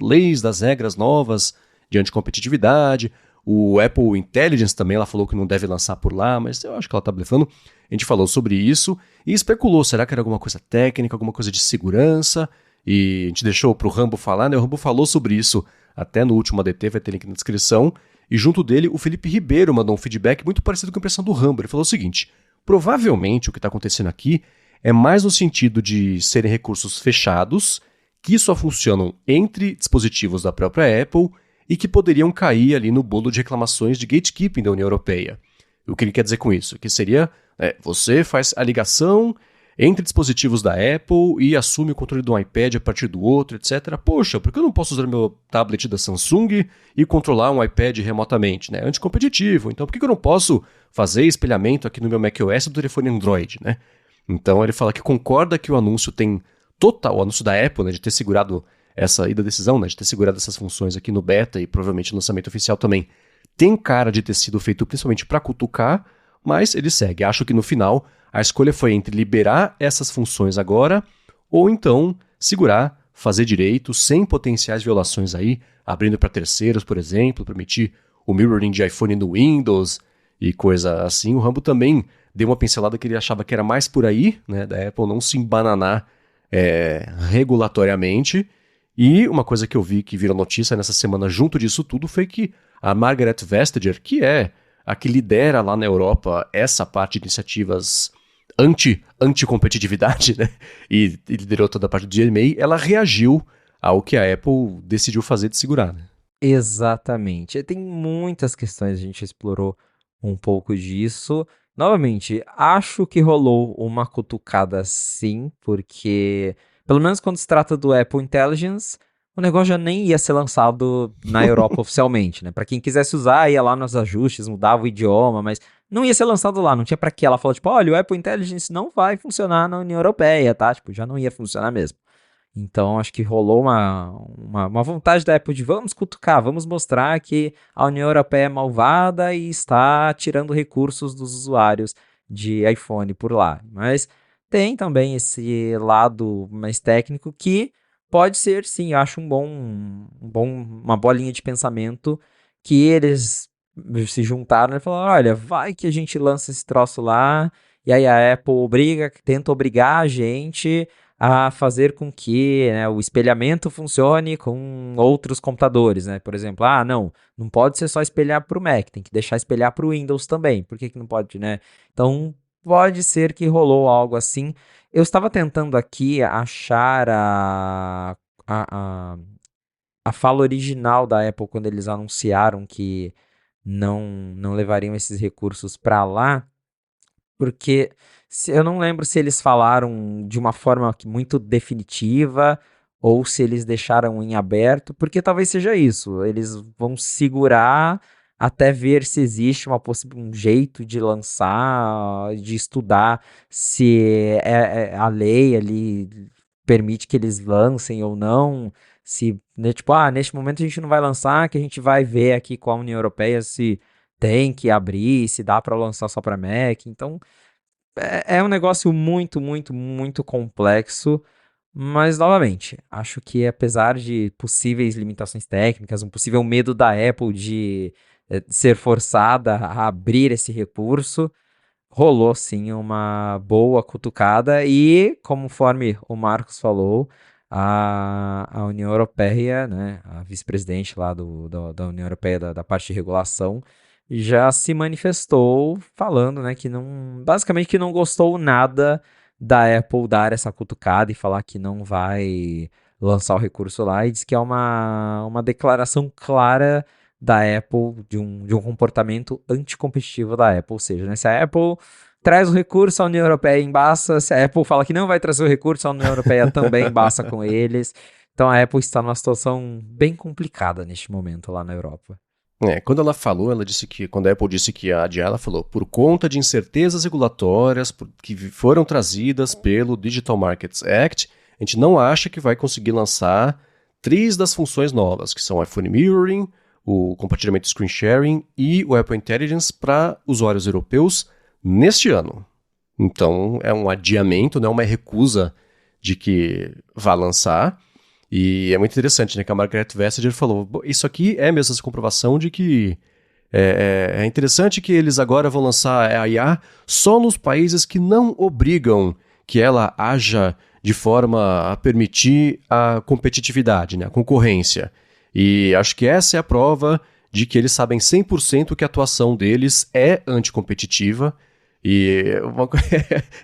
Speaker 1: leis, das regras novas de anticompetitividade. O Apple Intelligence também, ela falou que não deve lançar por lá, mas eu acho que ela tá blefando. A gente falou sobre isso e especulou, será que era alguma coisa técnica, alguma coisa de segurança? E a gente deixou pro Rambo falar, né? O Rambo falou sobre isso até no último ADT, vai ter link na descrição. E junto dele, o Felipe Ribeiro mandou um feedback muito parecido com a impressão do Rambo. Ele falou o seguinte, provavelmente o que está acontecendo aqui é mais no sentido de serem recursos fechados, que só funcionam entre dispositivos da própria Apple e que poderiam cair ali no bolo de reclamações de gatekeeping da União Europeia. O que ele quer dizer com isso? Que seria, você faz a ligação entre dispositivos da Apple e assume o controle de um iPad a partir do outro, etc. Poxa, por que eu não posso usar meu tablet da Samsung e controlar um iPad remotamente? Né? Anticompetitivo. Então por que eu não posso fazer espelhamento aqui no meu macOS do telefone Android? Né? Então ele fala que concorda que o anúncio tem total, o anúncio da Apple, né, de ter segurado essa ida decisão, né, de ter segurado essas funções aqui no beta e provavelmente no lançamento oficial também, tem cara de ter sido feito principalmente para cutucar, mas ele segue. Acho que no final a escolha foi entre liberar essas funções agora ou então segurar, fazer direito, sem potenciais violações aí, abrindo para terceiros, por exemplo, permitir o mirroring de iPhone no Windows e coisa assim. O Rambo também deu uma pincelada que ele achava que era mais por aí, né, da Apple não se embananar regulatoriamente. E uma coisa que eu vi que virou notícia nessa semana junto disso tudo foi que a Margaret Vestager, que é a que lidera lá na Europa essa parte de iniciativas anti-competitividade, né? E liderou toda a parte do GMA, ela reagiu ao que a Apple decidiu fazer de segurar, né?
Speaker 2: Exatamente. Tem muitas questões, a gente explorou um pouco disso. Novamente, acho que rolou uma cutucada sim, porque, pelo menos quando se trata do Apple Intelligence, o negócio já nem ia ser lançado na Europa oficialmente, né? Para quem quisesse usar, ia lá nos ajustes, mudava o idioma, mas não ia ser lançado lá, não tinha para que ela falou, tipo, olha, o Apple Intelligence não vai funcionar na União Europeia, tá? Tipo, já não ia funcionar mesmo. Então, acho que rolou uma vontade da Apple de vamos cutucar, vamos mostrar que a União Europeia é malvada e está tirando recursos dos usuários de iPhone por lá. Mas tem também esse lado mais técnico que pode ser, sim, eu acho uma boa linha de pensamento que eles se juntaram e falaram, olha, vai que a gente lança esse troço lá, e aí a Apple tenta obrigar a gente a fazer com que, né, o espelhamento funcione com outros computadores, né? Por exemplo, não pode ser só espelhar para o Mac, tem que deixar espelhar para o Windows também. Por que não pode, né? Então, pode ser que rolou algo assim. Eu estava tentando aqui achar a, a fala original da Apple quando eles anunciaram que não levariam esses recursos para lá, porque eu não lembro se eles falaram de uma forma muito definitiva ou se eles deixaram em aberto, porque talvez seja isso. Eles vão segurar até ver se existe um jeito de lançar, de estudar se a lei ali permite que eles lancem ou não. Se, né, tipo, neste momento a gente não vai lançar, que a gente vai ver aqui com a União Europeia se tem que abrir, se dá para lançar só para Mac. Então, é um negócio muito, muito, muito complexo, mas novamente, acho que apesar de possíveis limitações técnicas, um possível medo da Apple de ser forçada a abrir esse recurso, rolou sim uma boa cutucada e, conforme o Marcos falou, a União Europeia, né, a vice-presidente lá da União Europeia da parte de regulação, já se manifestou falando, né, que não, basicamente que não gostou nada da Apple dar essa cutucada e falar que não vai lançar o recurso lá e diz que é uma declaração clara da Apple de um comportamento anticompetitivo da Apple, ou seja, né, se a Apple traz o recurso, a União Europeia embaça, se a Apple fala que não vai trazer o recurso, a União Europeia também embaça com eles. Então a Apple está numa situação bem complicada neste momento lá na Europa.
Speaker 1: Quando ela falou, ela disse que, quando a Apple disse que ia adiar, ela falou, por conta de incertezas regulatórias que foram trazidas pelo Digital Markets Act, a gente não acha que vai conseguir lançar 3 das funções novas, que são o iPhone Mirroring, o compartilhamento Screen Sharing e o Apple Intelligence para usuários europeus neste ano. Então, é um adiamento, não é uma recusa de que vá lançar. E é muito interessante, né, que a Margaret Vestager falou, isso aqui é mesmo essa comprovação de que é interessante que eles agora vão lançar a IA só nos países que não obrigam que ela haja de forma a permitir a competitividade, né, a concorrência. E acho que essa é a prova de que eles sabem 100% que a atuação deles é anticompetitiva. E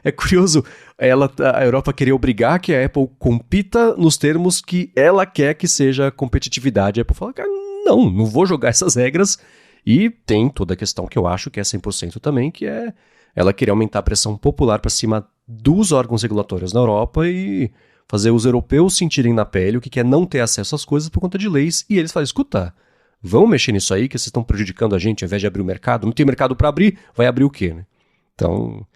Speaker 1: é curioso a Europa querer obrigar que a Apple compita nos termos que ela quer que seja competitividade. A Apple fala, cara, não vou jogar essas regras. E tem toda a questão que eu acho que é 100% também, que é ela querer aumentar a pressão popular para cima dos órgãos regulatórios na Europa e fazer os europeus sentirem na pele o que é não ter acesso às coisas por conta de leis. E eles falam, escuta, vão mexer nisso aí que vocês estão prejudicando a gente ao invés de abrir o mercado. Não tem mercado para abrir, vai abrir o quê, né? Então,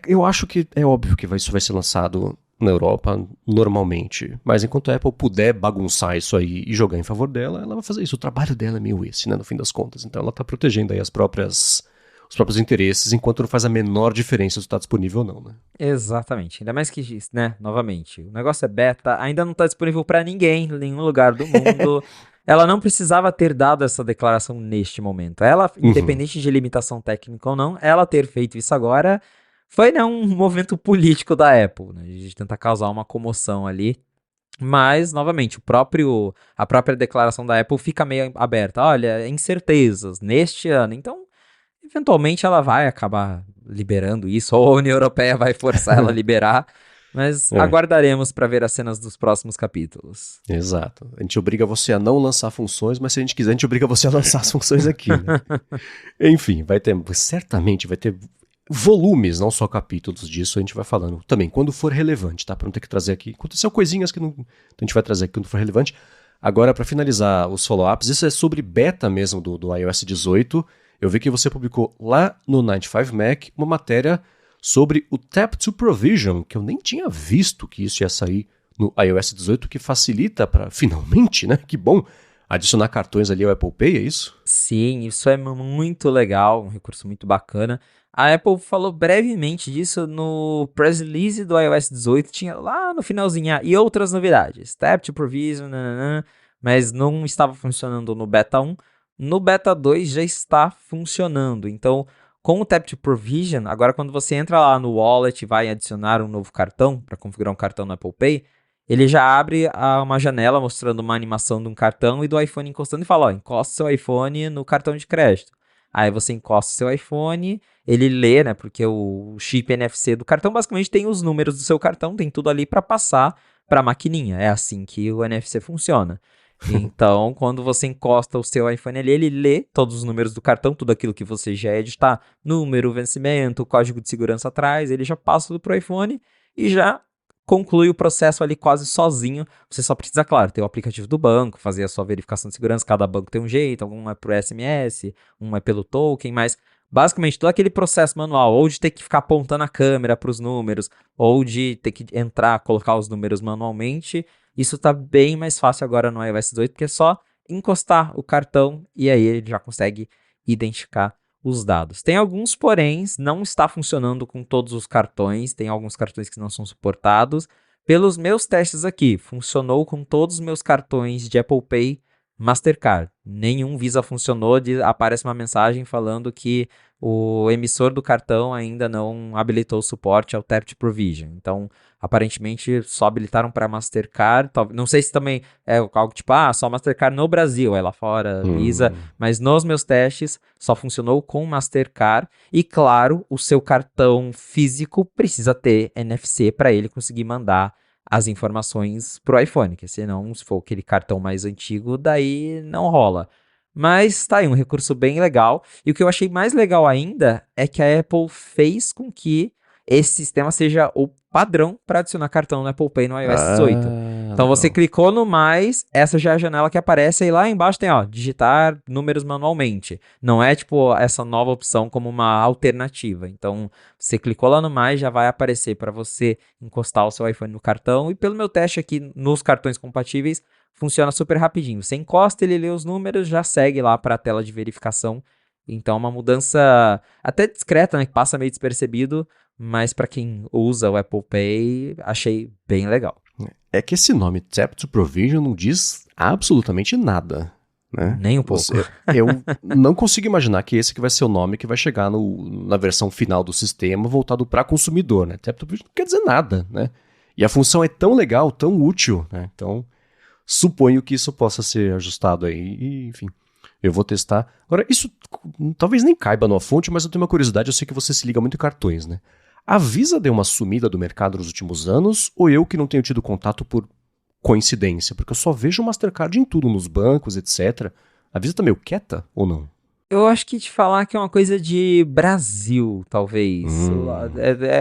Speaker 1: eu acho que é óbvio que isso vai ser lançado na Europa normalmente, mas enquanto a Apple puder bagunçar isso aí e jogar em favor dela, ela vai fazer isso. O trabalho dela é meio esse, né, no fim das contas. Então ela tá protegendo aí os próprios interesses, enquanto não faz a menor diferença se está disponível ou não, né?
Speaker 2: Exatamente. Ainda mais que, né, novamente, o negócio é beta, ainda não está disponível para ninguém, em nenhum lugar do mundo. Ela não precisava ter dado essa declaração neste momento. Ela, independente de limitação técnica ou não, ela ter feito isso agora foi, né, um movimento político da Apple, né, de tentar causar uma comoção ali. Mas, novamente, a própria declaração da Apple fica meio aberta. Olha, incertezas neste ano. Então, eventualmente ela vai acabar liberando isso, ou a União Europeia vai forçar ela a liberar. Mas aguardaremos para ver as cenas dos próximos capítulos.
Speaker 1: Exato. A gente obriga você a não lançar funções, mas se a gente quiser, a gente obriga você a lançar as funções aqui, né? Enfim, certamente vai ter volumes, não só capítulos disso, a gente vai falando também, quando for relevante, tá? Para não ter que trazer aqui. Aconteceu coisinhas que a gente vai trazer aqui quando for relevante. Agora, para finalizar os follow-ups, isso é sobre beta mesmo do iOS 18. Eu vi que você publicou lá no 95Mac uma matéria sobre o Tap to Provision, que eu nem tinha visto que isso ia sair no iOS 18, que facilita para, finalmente, né, que bom, adicionar cartões ali ao Apple Pay, é isso?
Speaker 2: Sim, isso é muito legal, um recurso muito bacana. A Apple falou brevemente disso no press release do iOS 18, tinha lá no finalzinho, e outras novidades, Tap to Provision, nananã, mas não estava funcionando no Beta 1. No Beta 2 já está funcionando, então com o Tap to Provision, agora quando você entra lá no Wallet e vai adicionar um novo cartão, para configurar um cartão no Apple Pay, ele já abre uma janela mostrando uma animação de um cartão e do iPhone encostando e fala, ó, encosta seu iPhone no cartão de crédito. Aí você encosta seu iPhone, ele lê, né, porque o chip NFC do cartão basicamente tem os números do seu cartão, tem tudo ali para passar para a maquininha. É assim que o NFC funciona. Então, quando você encosta o seu iPhone ali, ele lê todos os números do cartão, tudo aquilo que você já ia digitar, número, vencimento, código de segurança atrás, ele já passa tudo pro iPhone e já conclui o processo ali quase sozinho. Você só precisa, claro, ter o aplicativo do banco, fazer a sua verificação de segurança. Cada banco tem um jeito, um é por SMS, um é pelo token, mas basicamente todo aquele processo manual, ou de ter que ficar apontando a câmera para os números, ou de ter que entrar, colocar os números manualmente, isso está bem mais fácil agora no iOS 18, porque é só encostar o cartão e aí ele já consegue identificar os dados. Tem alguns poréns, não está funcionando com todos os cartões, tem alguns cartões que não são suportados. Pelos meus testes aqui, funcionou com todos os meus cartões de Apple Pay, Mastercard. Nenhum Visa funcionou, aparece uma mensagem falando que o emissor do cartão ainda não habilitou o suporte ao Tap to Provision. Então, aparentemente, só habilitaram para Mastercard. Não sei se também é algo tipo, só Mastercard no Brasil, é lá fora, Visa. Mas nos meus testes, só funcionou com Mastercard. E, claro, o seu cartão físico precisa ter NFC para ele conseguir mandar as informações pro iPhone, que senão, se for aquele cartão mais antigo, daí não rola. Mas tá aí, um recurso bem legal. E o que eu achei mais legal ainda é que a Apple fez com que esse sistema seja o padrão para adicionar cartão no Apple Pay no iOS 18. Então
Speaker 1: Legal.
Speaker 2: você clicou no mais, essa já é a janela que aparece, e lá embaixo tem, ó, digitar números manualmente. Não é tipo essa nova opção como uma alternativa. Então você clicou lá no mais, já vai aparecer para você encostar o seu iPhone no cartão. E pelo meu teste aqui nos cartões compatíveis, funciona super rapidinho. Você encosta, ele lê os números, já segue lá para a tela de verificação. Então, uma mudança até discreta, né? Que passa meio despercebido, mas para quem usa o Apple Pay, achei bem legal.
Speaker 1: É que esse nome Tap to Provision não diz absolutamente nada, né?
Speaker 2: Nem um pouco.
Speaker 1: Eu não consigo imaginar que esse que vai ser o nome que vai chegar na versão final do sistema voltado para consumidor, né? Tap to Provision não quer dizer nada, né? E a função é tão legal, tão útil, né? Então, suponho que isso possa ser ajustado aí, e, enfim, eu vou testar. Agora, isso talvez nem caiba numa fonte, mas eu tenho uma curiosidade, eu sei que você se liga muito em cartões, né? A Visa deu uma sumida do mercado nos últimos anos, ou eu que não tenho tido contato por coincidência? Porque eu só vejo o Mastercard em tudo, nos bancos, etc. A Visa tá meio quieta, ou não?
Speaker 2: Eu acho que te falar que é uma coisa de Brasil, talvez.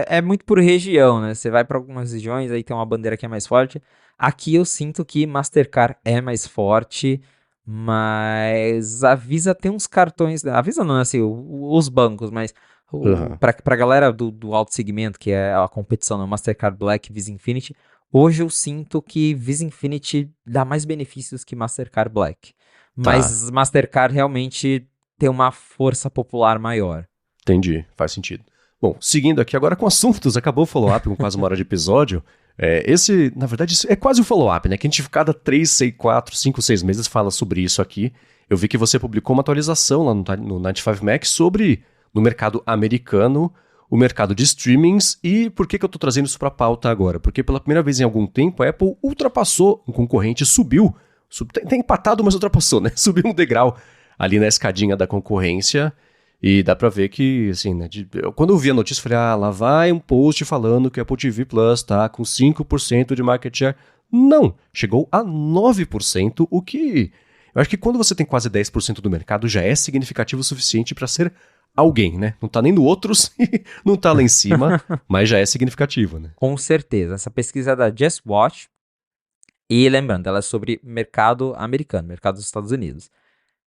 Speaker 2: É muito por região, né? Você vai para algumas regiões, aí tem uma bandeira que é mais forte. Aqui eu sinto que Mastercard é mais forte, mas a Visa tem uns cartões. A Visa não é assim, os bancos, mas pra galera do alto segmento, que é a competição no Mastercard Black e Visa Infinity, hoje eu sinto que Visa Infinity dá mais benefícios que Mastercard Black. Mas Mastercard realmente tem uma força popular maior.
Speaker 1: Entendi, faz sentido. Bom, seguindo aqui agora com assuntos, acabou o follow-up com quase uma hora de episódio. Esse, na verdade, é quase o follow-up, né? Que a gente cada 3, 6, 4, 5, 6 meses fala sobre isso aqui. Eu vi que você publicou uma atualização lá no 95Mac sobre, no mercado americano, o mercado de streamings. E por que eu tô trazendo isso pra pauta agora? Porque pela primeira vez em algum tempo a Apple ultrapassou um concorrente, subiu. Tem empatado, mas ultrapassou, né? Subiu um degrau ali na escadinha da concorrência. E dá pra ver que, assim, né, quando eu vi a notícia, eu falei, lá vai um post falando que a Apple TV Plus tá com 5% de market share. Não, chegou a 9%, o que eu acho que quando você tem quase 10% do mercado já é significativo o suficiente pra ser alguém, né? Não tá nem no outros, não tá lá em cima, mas já é significativo, né?
Speaker 2: Com certeza. Essa pesquisa é da Just Watch. E lembrando, ela é sobre mercado americano, mercado dos Estados Unidos.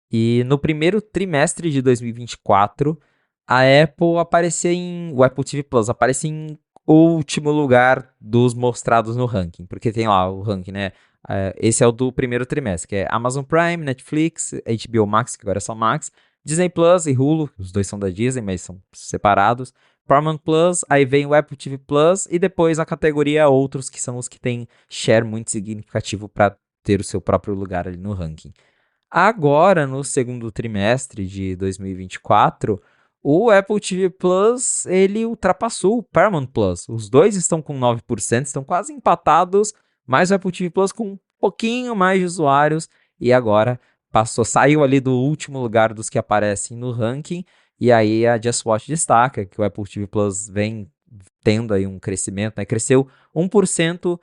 Speaker 2: E no primeiro trimestre de 2024, a Apple apareceu o Apple TV Plus aparece em último lugar dos mostrados no ranking, porque tem lá o ranking, né? Esse é o do primeiro trimestre, que é Amazon Prime, Netflix, HBO Max, que agora é só Max, Disney Plus e Hulu, os dois são da Disney, mas são separados. Paramount Plus, aí vem o Apple TV Plus e depois a categoria outros, que são os que têm share muito significativo para ter o seu próprio lugar ali no ranking. Agora, no segundo trimestre de 2024, o Apple TV Plus, ele ultrapassou o Paramount Plus. Os dois estão com 9%, estão quase empatados, mas o Apple TV Plus com um pouquinho mais de usuários e agora saiu ali do último lugar dos que aparecem no ranking, e aí a Just Watch destaca que o Apple TV Plus vem tendo aí um crescimento, né? Cresceu 1%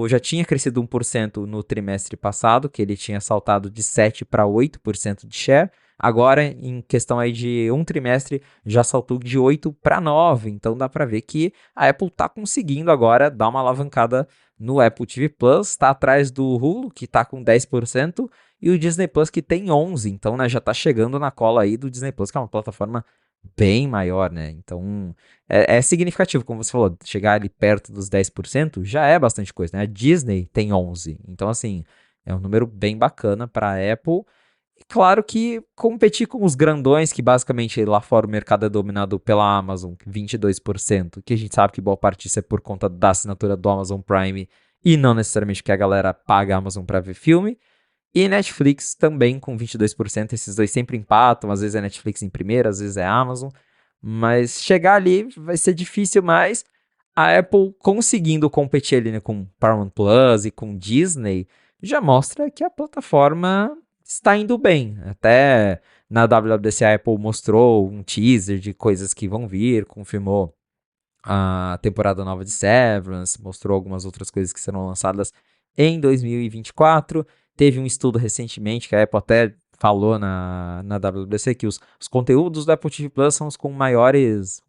Speaker 2: já tinha crescido 1% no trimestre passado, que ele tinha saltado de 7 para 8% de share. Agora, em questão aí de um trimestre, já saltou de 8 para 9. Então dá para ver que a Apple está conseguindo agora dar uma alavancada no Apple TV Plus. Está atrás do Hulu, que está com 10%, e o Disney Plus, que tem 11%. Então, né, já está chegando na cola aí do Disney Plus, que é uma plataforma bem maior, né? Então, é significativo, como você falou, chegar ali perto dos 10% já é bastante coisa, né? A Disney tem 11%. Então, assim, é um número bem bacana para a Apple. E claro que competir com os grandões, que basicamente lá fora o mercado é dominado pela Amazon, 22%, que a gente sabe que boa parte disso é por conta da assinatura do Amazon Prime e não necessariamente que a galera paga a Amazon para ver filme. E Netflix também com 22%, esses dois sempre empatam, às vezes é Netflix em primeiro, às vezes é Amazon, mas chegar ali vai ser difícil, mas a Apple conseguindo competir ali, né, com Paramount Plus e com Disney, já mostra que a plataforma está indo bem. Até na WWDC a Apple mostrou um teaser de coisas que vão vir, confirmou a temporada nova de Severance, mostrou algumas outras coisas que serão lançadas em 2024. Teve um estudo recentemente que a Apple até falou na WWDC que os conteúdos do Apple TV Plus são os com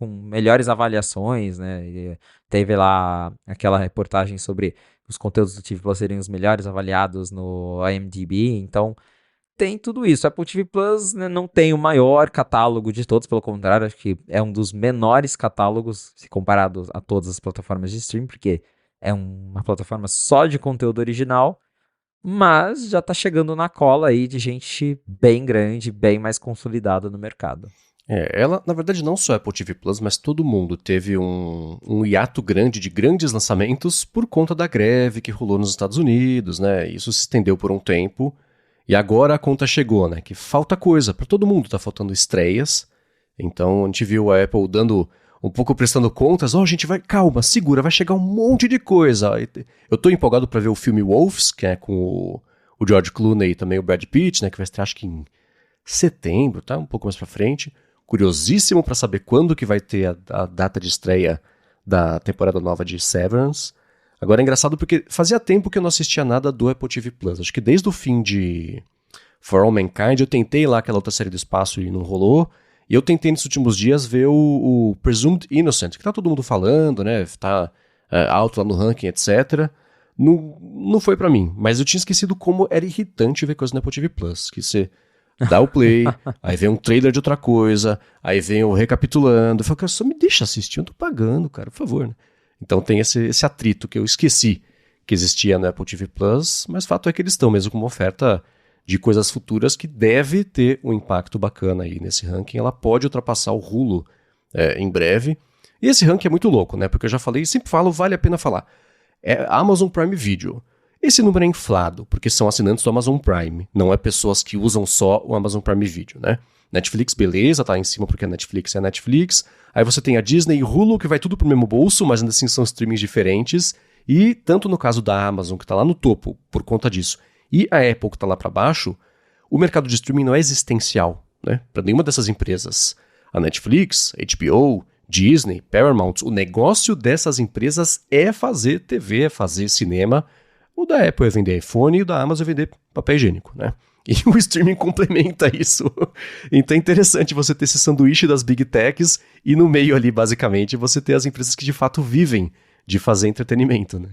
Speaker 2: melhores avaliações, né? E teve lá aquela reportagem sobre os conteúdos do TV Plus serem os melhores avaliados no IMDb, então tem tudo isso. A Apple TV Plus, né, não tem o maior catálogo de todos, pelo contrário, acho que é um dos menores catálogos se comparado a todas as plataformas de streaming, porque é uma plataforma só de conteúdo original, mas já tá chegando na cola aí de gente bem grande, bem mais consolidada no mercado.
Speaker 1: Ela, na verdade, não só a Apple TV Plus, mas todo mundo teve um hiato grande de grandes lançamentos por conta da greve que rolou nos Estados Unidos, né? Isso se estendeu por um tempo. E agora a conta chegou, né? Que falta coisa para todo mundo, tá faltando estreias. Então a gente viu a Apple dando um pouco prestando contas. Ó, gente, calma, segura, vai chegar um monte de coisa. Eu tô empolgado para ver o filme Wolves, que é com o George Clooney e também o Brad Pitt, né? Que vai estrear acho que em setembro, tá? Um pouco mais pra frente. Curiosíssimo para saber quando que vai ter a data de estreia da temporada nova de Severance. Agora é engraçado porque fazia tempo que eu não assistia nada do Apple TV Plus. Acho que desde o fim de For All Mankind eu tentei lá aquela outra série do espaço e não rolou. E eu tentei nesses últimos dias ver o Presumed Innocent, que tá todo mundo falando, né? Tá alto lá no ranking, etc. Não foi pra mim. Mas eu tinha esquecido como era irritante ver coisa no Apple TV Plus. Que você dá o play, aí vem um trailer de outra coisa, aí vem o recapitulando. Eu falo, cara, só me deixa assistir, eu tô pagando, cara, por favor, né? Então tem esse atrito que eu esqueci que existia no Apple TV Plus, mas o fato é que eles estão mesmo com uma oferta de coisas futuras que deve ter um impacto bacana aí nesse ranking. Ela pode ultrapassar o Hulu em breve. E esse ranking é muito louco, né? Porque eu já falei, sempre falo, vale a pena falar. É Amazon Prime Video. Esse número é inflado, porque são assinantes do Amazon Prime, não é pessoas que usam só o Amazon Prime Video, né? Netflix, beleza, tá em cima porque a Netflix é a Netflix. Aí você tem a Disney e Hulu, que vai tudo pro mesmo bolso, mas ainda assim são streamings diferentes. E tanto no caso da Amazon, que tá lá no topo por conta disso, e a Apple, que tá lá pra baixo, o mercado de streaming não é existencial, né? Pra nenhuma dessas empresas. A Netflix, HBO, Disney, Paramount, o negócio dessas empresas é fazer TV, é fazer cinema. O da Apple é vender iPhone e o da Amazon é vender papel higiênico, né? E o streaming complementa isso. Então é interessante você ter esse sanduíche das big techs e no meio ali, basicamente, você ter as empresas que de fato vivem de fazer entretenimento, né?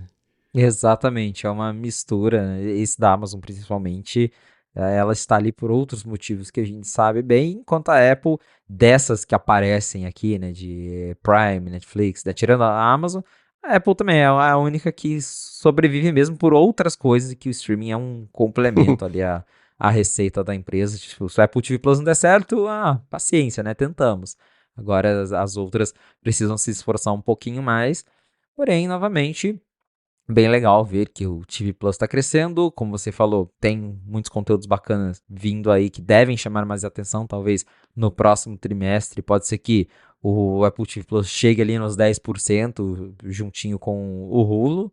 Speaker 2: Exatamente, é uma mistura, né? Esse da Amazon principalmente, ela está ali por outros motivos que a gente sabe bem, enquanto a Apple, dessas que aparecem aqui, né, de Prime, Netflix, né, tirando a Amazon A Apple também é a única que sobrevive mesmo por outras coisas e que o streaming é um complemento ali à receita da empresa. Tipo, se o Apple TV Plus não der certo, paciência, né? Tentamos. Agora as outras precisam se esforçar um pouquinho mais. Porém, novamente, bem legal ver que o TV Plus está crescendo. Como você falou, tem muitos conteúdos bacanas vindo aí que devem chamar mais atenção. Talvez no próximo trimestre. Pode ser que o Apple TV Plus chegue ali nos 10%, juntinho com o Hulu.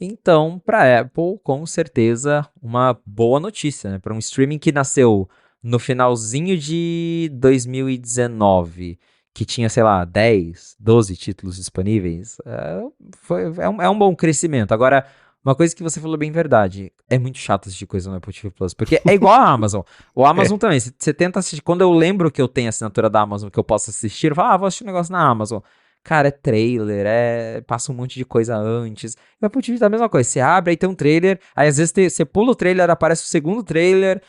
Speaker 2: Então, para a Apple, com certeza, uma boa notícia, né? Para um streaming que nasceu no finalzinho de 2019, que tinha, sei lá, 10, 12 títulos disponíveis, é um bom crescimento. Agora, uma coisa que você falou bem verdade, é muito chato assistir coisa no Apple TV Plus, porque é igual a Amazon. O Amazon também, você tenta assistir, quando eu lembro que eu tenho a assinatura da Amazon, que eu posso assistir, eu falo, vou assistir um negócio na Amazon. Cara, é trailer, passa um monte de coisa antes. O Apple TV tá a mesma coisa. Você abre, aí tem um trailer, aí às vezes você pula o trailer, aparece o segundo trailer.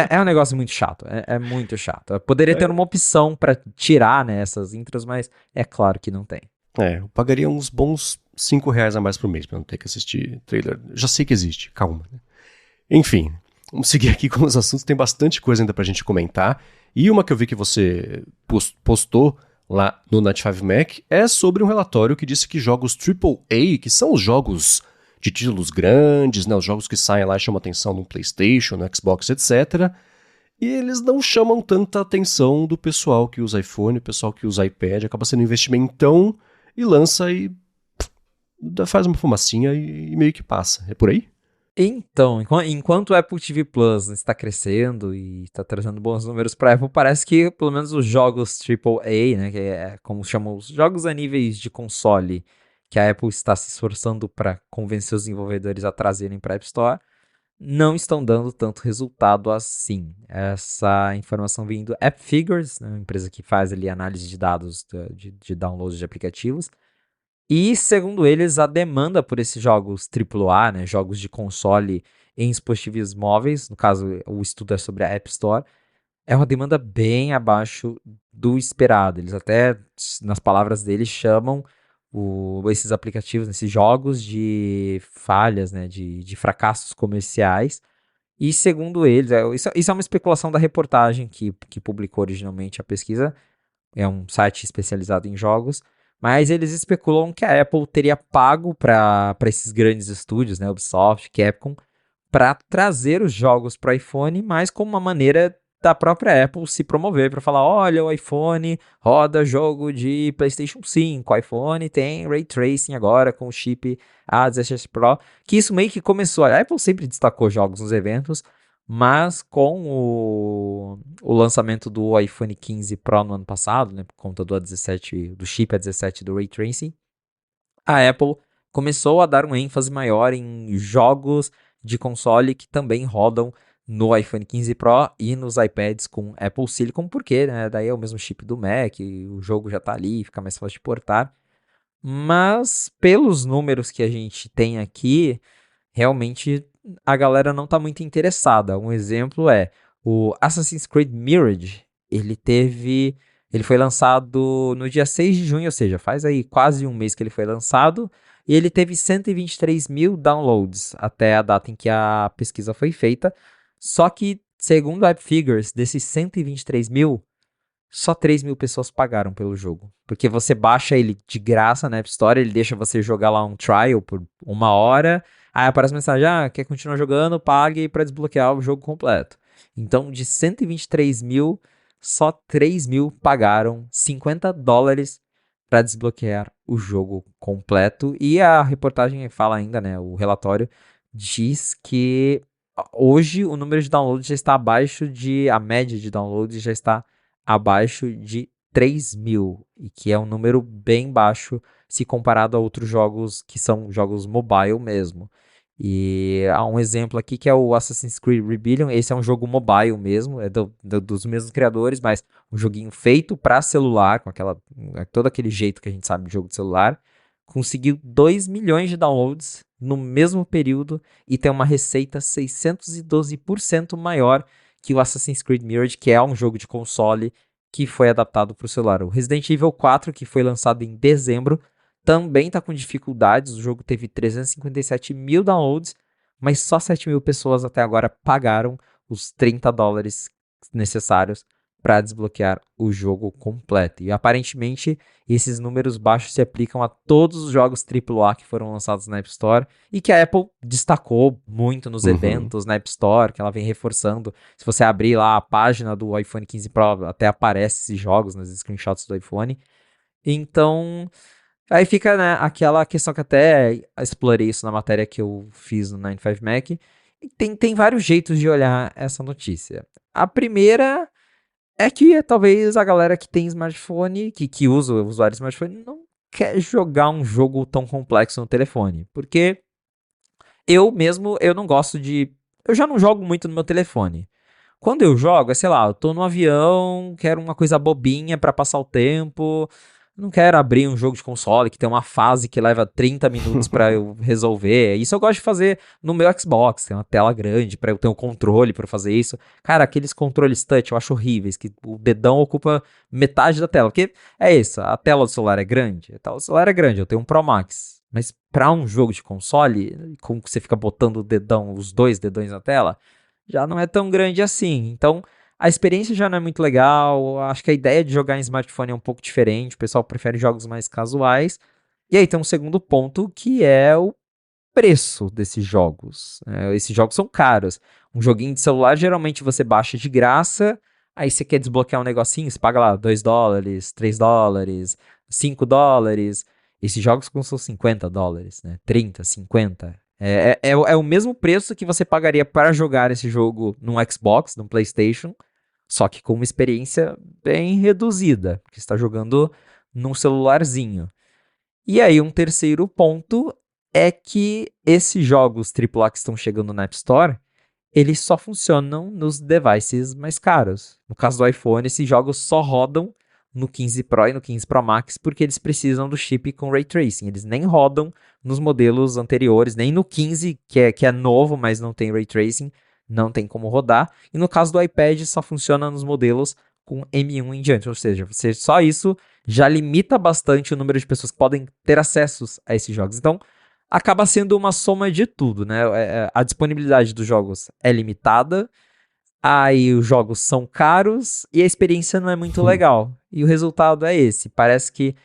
Speaker 2: É um negócio muito chato. É muito chato. Eu poderia ter uma opção pra tirar, né, essas intros, mas é claro que não tem.
Speaker 1: Eu pagaria uns bons R$ 5 a mais por mês pra não ter que assistir trailer. Já sei que existe, calma. Né? Enfim, vamos seguir aqui com os assuntos. Tem bastante coisa ainda pra gente comentar. E uma que eu vi que você postou lá no Night5 Mac é sobre um relatório que disse que jogos AAA, que são os jogos de títulos grandes, né, os jogos que saem lá e chamam atenção no PlayStation, no Xbox, etc., e eles não chamam tanta atenção do pessoal que usa iPhone, o pessoal que usa iPad, acaba sendo um investimentão e lança e faz uma fumacinha e meio que passa. É por aí?
Speaker 2: Então, enquanto o Apple TV Plus está crescendo e está trazendo bons números para a Apple, parece que pelo menos os jogos AAA, né, que é como chamam os jogos a níveis de console, que a Apple está se esforçando para convencer os desenvolvedores a trazerem para a App Store, não estão dando tanto resultado assim. Essa informação vem do App Figures, né, uma empresa que faz ali análise de dados de downloads de aplicativos. E, segundo eles, a demanda por esses jogos AAA, né, jogos de console em dispositivos móveis, no caso, o estudo é sobre a App Store, é uma demanda bem abaixo do esperado. Eles até, nas palavras deles, chamam esses aplicativos, esses jogos de falhas, né, de fracassos comerciais. E, segundo eles, isso é uma especulação da reportagem que publicou originalmente a pesquisa, é um site especializado em jogos, mas eles especulam que a Apple teria pago para esses grandes estúdios, né, Ubisoft, Capcom, para trazer os jogos para o iPhone, mas como uma maneira da própria Apple se promover, para falar, olha, o iPhone roda jogo de PlayStation 5, o iPhone tem Ray Tracing agora com o chip A17 Pro, que isso meio que começou, a Apple sempre destacou jogos nos eventos, mas com o lançamento do iPhone 15 Pro no ano passado, né, por conta do chip A17 do Ray Tracing, a Apple começou a dar uma ênfase maior em jogos de console que também rodam no iPhone 15 Pro e nos iPads com Apple Silicon, porque né, daí é o mesmo chip do Mac, o jogo já está ali, fica mais fácil de portar. Mas pelos números que a gente tem aqui, realmente a galera não está muito interessada. Um exemplo é o Assassin's Creed Mirage. Ele foi lançado no dia 6 de junho, ou seja, faz aí quase um mês que ele foi lançado. E ele teve 123 mil downloads até a data em que a pesquisa foi feita. Só que, segundo a App Figures, desses 123 mil, só 3 mil pessoas pagaram pelo jogo. Porque você baixa ele de graça na App Store, ele deixa você jogar lá um trial por 1 hora. Aí aparece a mensagem, quer continuar jogando? Pague para desbloquear o jogo completo. Então, de 123 mil, só 3 mil pagaram $50 para desbloquear o jogo completo. E a reportagem fala ainda, né, o relatório diz que hoje o número de downloads já está abaixo a média de downloads já está abaixo de 3 mil, e que é um número bem baixo se comparado a outros jogos que são jogos mobile mesmo. E há um exemplo aqui que é o Assassin's Creed Rebellion. Esse é um jogo mobile mesmo, é dos mesmos criadores, mas um joguinho feito para celular, com todo aquele jeito que a gente sabe de jogo de celular. Conseguiu 2 milhões de downloads no mesmo período e tem uma receita 612% maior que o Assassin's Creed Mirage, que é um jogo de console que foi adaptado para o celular. O Resident Evil 4, que foi lançado em dezembro, também tá com dificuldades. O jogo teve 357 mil downloads, mas só 7 mil pessoas até agora pagaram os $30 necessários para desbloquear o jogo completo. E aparentemente esses números baixos se aplicam a todos os jogos AAA que foram lançados na App Store e que a Apple destacou muito nos eventos na App Store, que ela vem reforçando. Se você abrir lá a página do iPhone 15 Pro, até aparece esses jogos nos screenshots do iPhone. Então, aí fica, né, aquela questão que até explorei isso na matéria que eu fiz no 95Mac. E tem vários jeitos de olhar essa notícia. A primeira é que talvez a galera que tem smartphone, que usa o usuário de smartphone, não quer jogar um jogo tão complexo no telefone. Porque eu mesmo, eu não gosto de... Eu já não jogo muito no meu telefone. Quando eu jogo, sei lá, eu tô no avião, quero uma coisa bobinha pra passar o tempo... Não quero abrir um jogo de console que tem uma fase que leva 30 minutos pra eu resolver. Isso eu gosto de fazer no meu Xbox. Tem uma tela grande pra eu ter um controle pra fazer isso. Cara, aqueles controles touch eu acho horríveis, que o dedão ocupa metade da tela. Porque é isso, a tela do celular é grande. A tela do celular é grande, eu tenho um Pro Max. Mas pra um jogo de console, como que você fica botando o dedão, os dois dedões na tela, já não é tão grande assim. Então... A experiência já não é muito legal, acho que a ideia de jogar em smartphone é um pouco diferente, o pessoal prefere jogos mais casuais. E aí tem um segundo ponto, que é o preço desses jogos. Esses jogos são caros. Um joguinho de celular, geralmente você baixa de graça, aí você quer desbloquear um negocinho, você paga lá $2, $3, $5. Esses jogos custam $50, né? 30, 50. É o mesmo preço que você pagaria para jogar esse jogo num Xbox, num PlayStation, só que com uma experiência bem reduzida, porque você está jogando num celularzinho. E aí um terceiro ponto é que esses jogos AAA que estão chegando na App Store, eles só funcionam nos devices mais caros. No caso do iPhone, esses jogos só rodam no 15 Pro e no 15 Pro Max, porque eles precisam do chip com Ray Tracing. Eles nem rodam nos modelos anteriores, nem no 15, que é novo, mas não tem Ray Tracing, não tem como rodar. E no caso do iPad, só funciona nos modelos com M1 em diante. Ou seja, só isso já limita bastante o número de pessoas que podem ter acessos a esses jogos. Então, acaba sendo uma soma de tudo, né? A disponibilidade dos jogos é limitada, aí os jogos são caros e a experiência não é muito legal. E o resultado é esse. Parece que,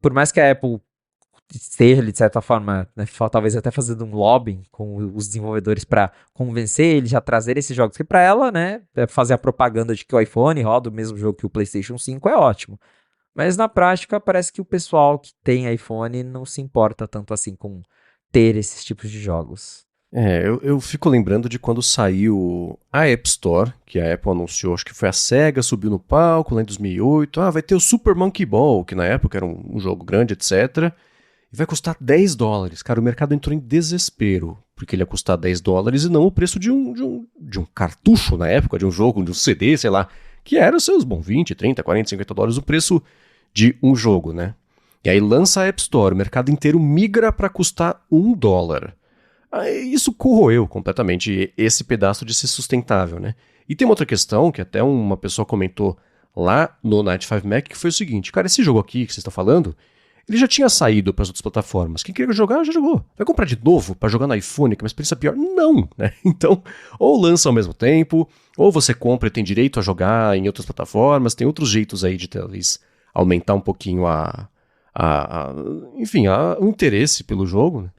Speaker 2: por mais que a Apple esteja, de certa forma, né, talvez até fazendo um lobbying com os desenvolvedores para convencer eles a trazer esses jogos, que para ela, né, fazer a propaganda de que o iPhone roda o mesmo jogo que o PlayStation 5 é ótimo. Mas na prática, parece que o pessoal que tem iPhone não se importa tanto assim com ter esses tipos de jogos.
Speaker 1: Eu fico lembrando de quando saiu a App Store, que a Apple anunciou, acho que foi a SEGA, subiu no palco lá em 2008. Vai ter o Super Monkey Ball, que na época era um jogo grande, etc. E vai custar $10. Cara, o mercado entrou em desespero, porque ele ia custar $10 e não o preço de um cartucho na época, de um jogo, de um CD, sei lá, que era os seus, bom, 20, 30, 40, $50 o preço de um jogo, né? E aí lança a App Store, o mercado inteiro migra para custar $1. Isso corroeu completamente esse pedaço de ser sustentável, né? E tem uma outra questão, que até uma pessoa comentou lá no 95Mac, que foi o seguinte: cara, esse jogo aqui que vocês estão falando, ele já tinha saído para as outras plataformas. Quem queria jogar, já jogou. Vai comprar de novo para jogar no iPhone, que é uma experiência pior? Não, né? Então, ou lança ao mesmo tempo, ou você compra e tem direito a jogar em outras plataformas. Tem outros jeitos aí de talvez aumentar um pouquinho o interesse pelo jogo, né?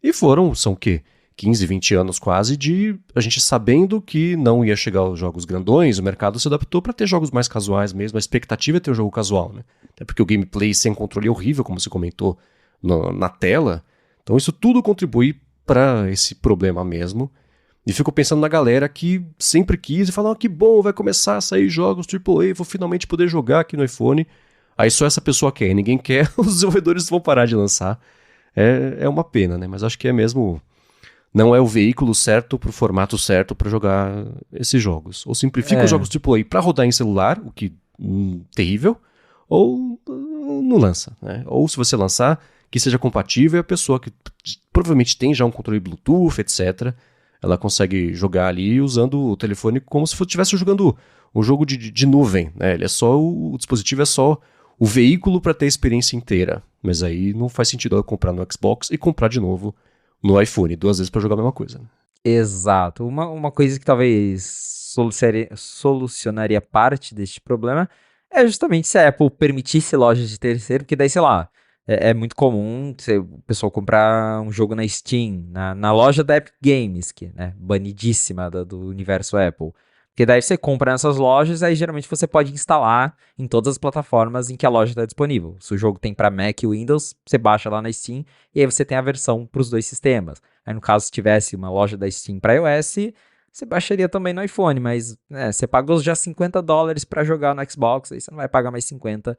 Speaker 1: E são o quê? 15, 20 anos quase de a gente sabendo que não ia chegar aos jogos grandões, o mercado se adaptou para ter jogos mais casuais mesmo, a expectativa é ter um jogo casual, né? Até porque o gameplay sem controle é horrível, como você comentou na tela, então isso tudo contribui para esse problema mesmo. E fico pensando na galera que sempre quis e fala, que bom, vai começar a sair jogos AAA, vou finalmente poder jogar aqui no iPhone. Aí só essa pessoa quer, ninguém quer, os desenvolvedores vão parar de lançar. É uma pena, né? Mas acho que é mesmo... Não é o veículo certo pro formato certo para jogar esses jogos. Ou simplifica os jogos AAA para rodar em celular, o que terrível, ou não lança, né? Ou se você lançar, que seja compatível, a pessoa que provavelmente tem já um controle Bluetooth, etc., ela consegue jogar ali usando o telefone como se estivesse jogando um jogo de nuvem, né? Ele é só o dispositivo é só o veículo para ter a experiência inteira. Mas aí não faz sentido eu comprar no Xbox e comprar de novo no iPhone, 2 vezes para jogar a mesma coisa. Né?
Speaker 2: Exato. Uma coisa que talvez solucionaria parte deste problema é justamente se a Apple permitisse lojas de terceiro, porque daí, sei lá, é muito comum o pessoal comprar um jogo na Steam, na loja da Epic Games, que é né, banidíssima do universo Apple. Porque daí você compra nessas lojas, aí geralmente você pode instalar em todas as plataformas em que a loja está disponível. Se o jogo tem para Mac e Windows, você baixa lá na Steam e aí você tem a versão para os dois sistemas. Aí no caso, se tivesse uma loja da Steam para iOS, você baixaria também no iPhone, mas você pagou já $50 para jogar no Xbox, aí você não vai pagar mais 50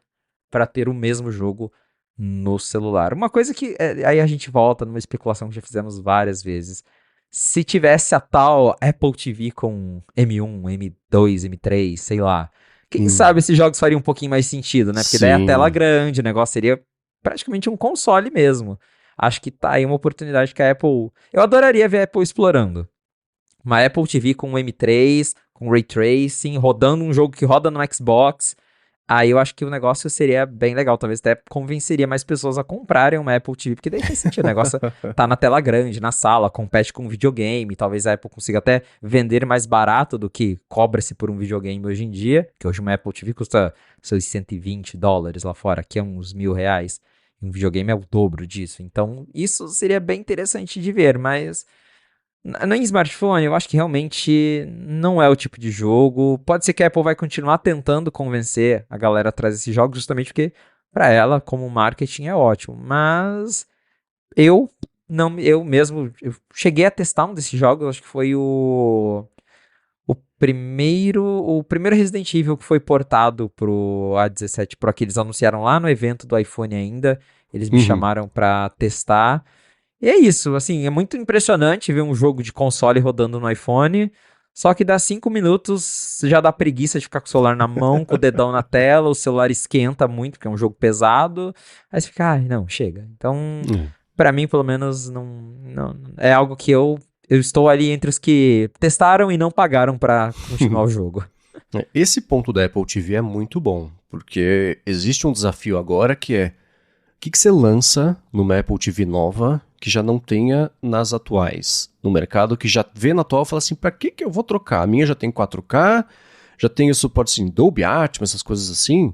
Speaker 2: para ter o mesmo jogo no celular. Uma coisa que aí a gente volta numa especulação que já fizemos várias vezes. Se tivesse a tal Apple TV com M1, M2, M3, sei lá, quem sabe esses jogos fariam um pouquinho mais sentido, né? Porque daí a tela grande, o negócio seria praticamente um console mesmo. Acho que tá aí uma oportunidade que a Apple... Eu adoraria ver a Apple explorando. Uma Apple TV com M3, com Ray Tracing, rodando um jogo que roda no Xbox. Aí eu acho que o negócio seria bem legal. Talvez até convenceria mais pessoas a comprarem uma Apple TV, porque daí faz sentido. O negócio tá na tela grande, na sala, compete com um videogame. Talvez a Apple consiga até vender mais barato do que cobra-se por um videogame hoje em dia. Que hoje uma Apple TV custa seus $120 lá fora, que é uns R$1.000. Um videogame é o dobro disso. Então, isso seria bem interessante de ver, mas no smartphone, eu acho que realmente não é o tipo de jogo. Pode ser que a Apple vai continuar tentando convencer a galera a trazer esses jogos, justamente porque para ela, como marketing, é ótimo. Mas eu cheguei a testar um desses jogos, acho que foi o primeiro Resident Evil que foi portado pro A17 Pro, que eles anunciaram lá no evento do iPhone ainda. Eles me chamaram para testar. E é isso, assim, é muito impressionante ver um jogo de console rodando no iPhone, só que dá 5 minutos, já dá preguiça de ficar com o celular na mão, com o dedão na tela, o celular esquenta muito, porque é um jogo pesado, aí você fica, não, chega. Então, pra mim, pelo menos, não é algo que eu estou ali entre os que testaram e não pagaram pra continuar o jogo.
Speaker 1: Esse ponto da Apple TV é muito bom, porque existe um desafio agora que é o que você lança numa Apple TV nova que já não tenha nas atuais no mercado, que já vê na atual e fala assim, pra que eu vou trocar? A minha já tem 4K, já tem suporte assim, Dolby Atmos, essas coisas assim.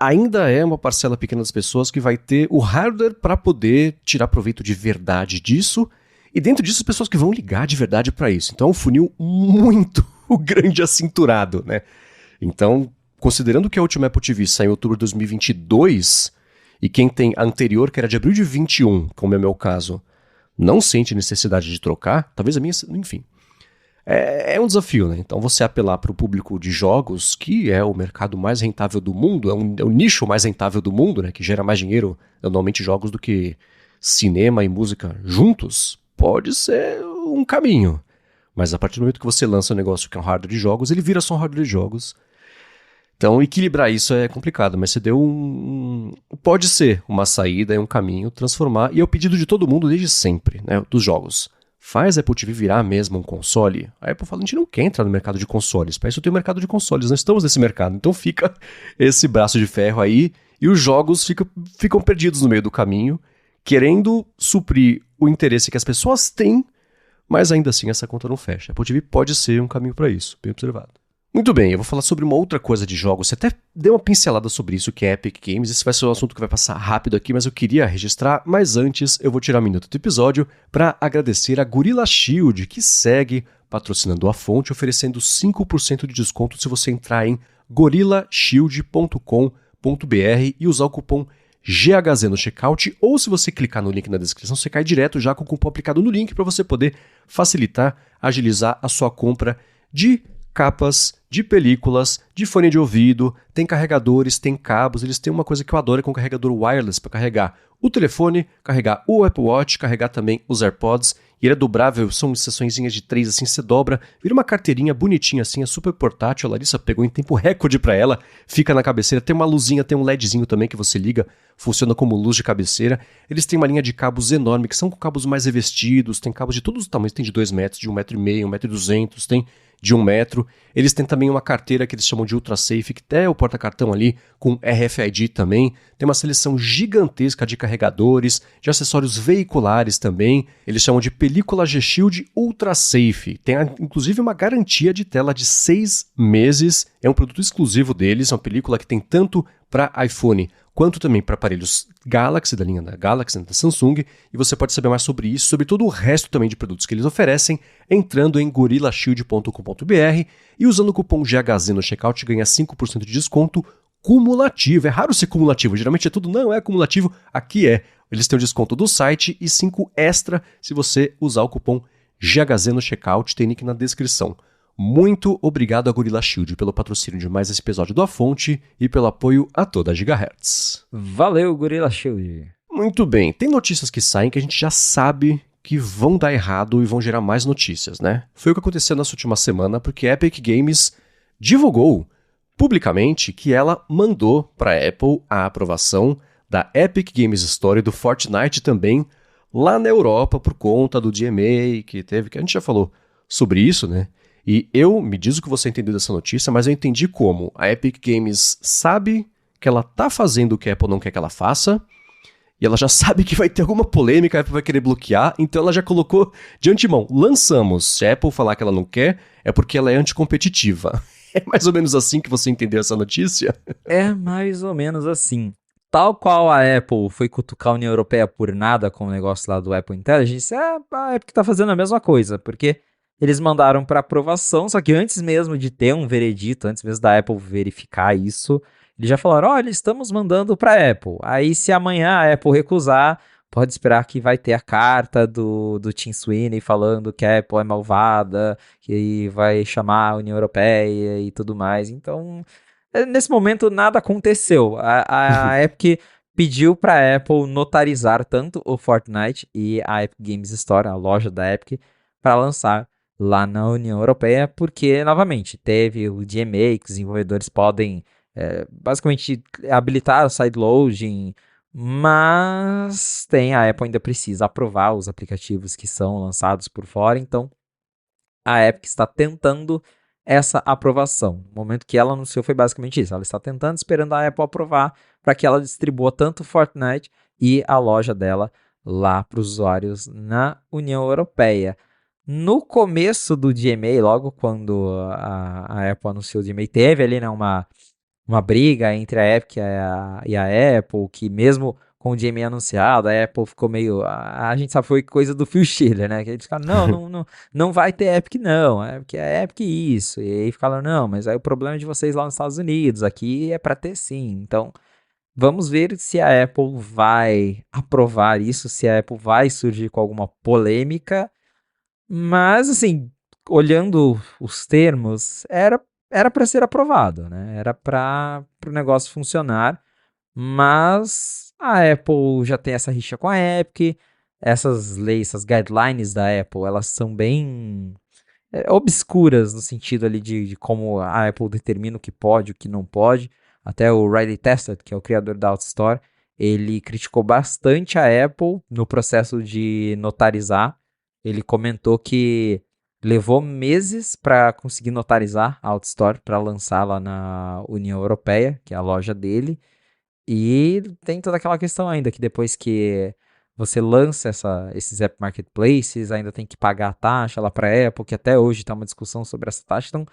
Speaker 1: Ainda é uma parcela pequena das pessoas que vai ter o hardware para poder tirar proveito de verdade disso, e dentro disso as pessoas que vão ligar de verdade para isso. Então é um funil muito grande acinturado, né? Então, considerando que a última Apple TV saiu em outubro de 2022... E quem tem a anterior, que era de abril de 21, como é o meu caso, não sente necessidade de trocar, talvez a minha, enfim. É um desafio, né? Então você apelar para o público de jogos, que é o mercado mais rentável do mundo, é o nicho mais rentável do mundo, né? Que gera mais dinheiro, normalmente jogos, do que cinema e música juntos, pode ser um caminho. Mas a partir do momento que você lança um negócio que é um hardware de jogos, ele vira só um hardware de jogos. Então, equilibrar isso é complicado, mas você deu pode ser uma saída, é um caminho, transformar, e é o pedido de todo mundo desde sempre, né, dos jogos. Faz a Apple TV virar mesmo um console? A Apple fala, a gente não quer entrar no mercado de consoles, para isso tem o mercado de consoles, nós estamos nesse mercado, então fica esse braço de ferro aí, e os jogos ficam perdidos no meio do caminho, querendo suprir o interesse que as pessoas têm, mas ainda assim essa conta não fecha. A Apple TV pode ser um caminho para isso, bem observado. Muito bem, eu vou falar sobre uma outra coisa de jogos. Você até deu uma pincelada sobre isso, que é Epic Games. Esse vai ser um assunto que vai passar rápido aqui, mas eu queria registrar. Mas antes, eu vou tirar um minuto do episódio para agradecer a Gorilla Shield, que segue patrocinando a fonte, oferecendo 5% de desconto se você entrar em gorillashield.com.br e usar o cupom GHZ no checkout, ou se você clicar no link na descrição, você cai direto já com o cupom aplicado no link para você poder facilitar, agilizar a sua compra de capas, de películas, de fone de ouvido, tem carregadores, tem cabos, eles têm uma coisa que eu adoro, com carregador wireless para carregar o telefone, carregar o Apple Watch, carregar também os AirPods, E ele é dobrável, são seçõezinhas de 3, assim, você dobra, vira uma carteirinha bonitinha assim, é super portátil, a Larissa pegou em tempo recorde pra ela, fica na cabeceira, tem uma luzinha, tem um LEDzinho também que você liga, funciona como luz de cabeceira. Eles têm uma linha de cabos enorme, que são com cabos mais revestidos, tem cabos de todos os tamanhos, tem de 2 metros, de 1,5 m, 1,2 m, tem de 1 metro. Eles têm também uma carteira que eles chamam de Ultra Safe, que é o porta-cartão ali, com RFID também. Tem uma seleção gigantesca de carregadores, de acessórios veiculares também. Eles chamam de película G-Shield Ultra Safe. Tem inclusive uma garantia de tela de 6 meses. É um produto exclusivo deles, é uma película que tem tanto para iPhone quanto também para aparelhos Galaxy, da linha da Galaxy, da Samsung, e você pode saber mais sobre isso, sobre todo o resto também de produtos que eles oferecem, entrando em gorillashield.com.br e usando o cupom GHZ no checkout ganha 5% de desconto cumulativo. É raro ser cumulativo, geralmente é tudo, não é cumulativo, aqui é. Eles têm o desconto do site e 5 extra se você usar o cupom GHZ no checkout, tem link na descrição. Muito obrigado a Gorilla Shield pelo patrocínio de mais esse episódio do A Fonte e pelo apoio a toda a Gigahertz.
Speaker 2: Valeu, Gorilla Shield.
Speaker 1: Muito bem, tem notícias que saem que a gente já sabe que vão dar errado e vão gerar mais notícias, né? Foi o que aconteceu nessa última semana, porque a Epic Games divulgou publicamente que ela mandou para a Apple a aprovação da Epic Games Store e do Fortnite também lá na Europa por conta do DMA que teve, que a gente já falou sobre isso, né? E me diz o que você entendeu dessa notícia, mas eu entendi como a Epic Games sabe que ela tá fazendo o que a Apple não quer que ela faça, e ela já sabe que vai ter alguma polêmica, a Apple vai querer bloquear, então ela já colocou de antemão, lançamos. Se a Apple falar que ela não quer, é porque ela é anticompetitiva. É mais ou menos assim que você entendeu essa notícia?
Speaker 2: É mais ou menos assim. Tal qual a Apple foi cutucar a União Europeia por nada com o negócio lá do Apple Intelligence, a Epic tá fazendo a mesma coisa, porque eles mandaram para aprovação, só que antes mesmo de ter um veredito, antes mesmo da Apple verificar isso, eles já falaram, olha, estamos mandando para a Apple. Aí se amanhã a Apple recusar, pode esperar que vai ter a carta do Tim Sweeney falando que a Apple é malvada, que vai chamar a União Europeia e tudo mais. Então, nesse momento nada aconteceu. A Epic pediu para a Apple notarizar tanto o Fortnite e a Epic Games Store, a loja da Epic, para lançar lá na União Europeia, porque, novamente, teve o DMA, que os desenvolvedores podem, basicamente, habilitar o sideloading, mas a Apple ainda precisa aprovar os aplicativos que são lançados por fora, então a Epic está tentando essa aprovação. O momento que ela anunciou foi basicamente isso, ela está tentando, esperando a Apple aprovar para que ela distribua tanto o Fortnite e a loja dela lá para os usuários na União Europeia. No começo do DMA, logo quando a Apple anunciou o DMA, teve ali, né, uma briga entre a Epic e a Apple, que mesmo com o DMA anunciado, a Apple ficou meio... A gente sabe, foi coisa do Phil Schiller, né? Que eles ficaram, não vai ter Epic não, é Epic isso. E aí ficaram, não, mas aí o problema é de vocês lá nos Estados Unidos, aqui é para ter sim. Então, vamos ver se a Apple vai aprovar isso, se a Apple vai surgir com alguma polêmica. Mas, assim, olhando os termos, era para ser aprovado, né? Era para o negócio funcionar, mas a Apple já tem essa rixa com a Epic, essas leis, essas guidelines da Apple, elas são bem obscuras no sentido ali de como a Apple determina o que pode, o que não pode. Até o Riley Testad, que é o criador da AutoStore, ele criticou bastante a Apple no processo de notarizar. Ele comentou que levou meses para conseguir notarizar a AutoStore para lançar lá na União Europeia, que é a loja dele. E tem toda aquela questão ainda, que depois que você lança esses app marketplaces, ainda tem que pagar a taxa lá para a Apple, que até hoje está uma discussão sobre essa taxa. Então,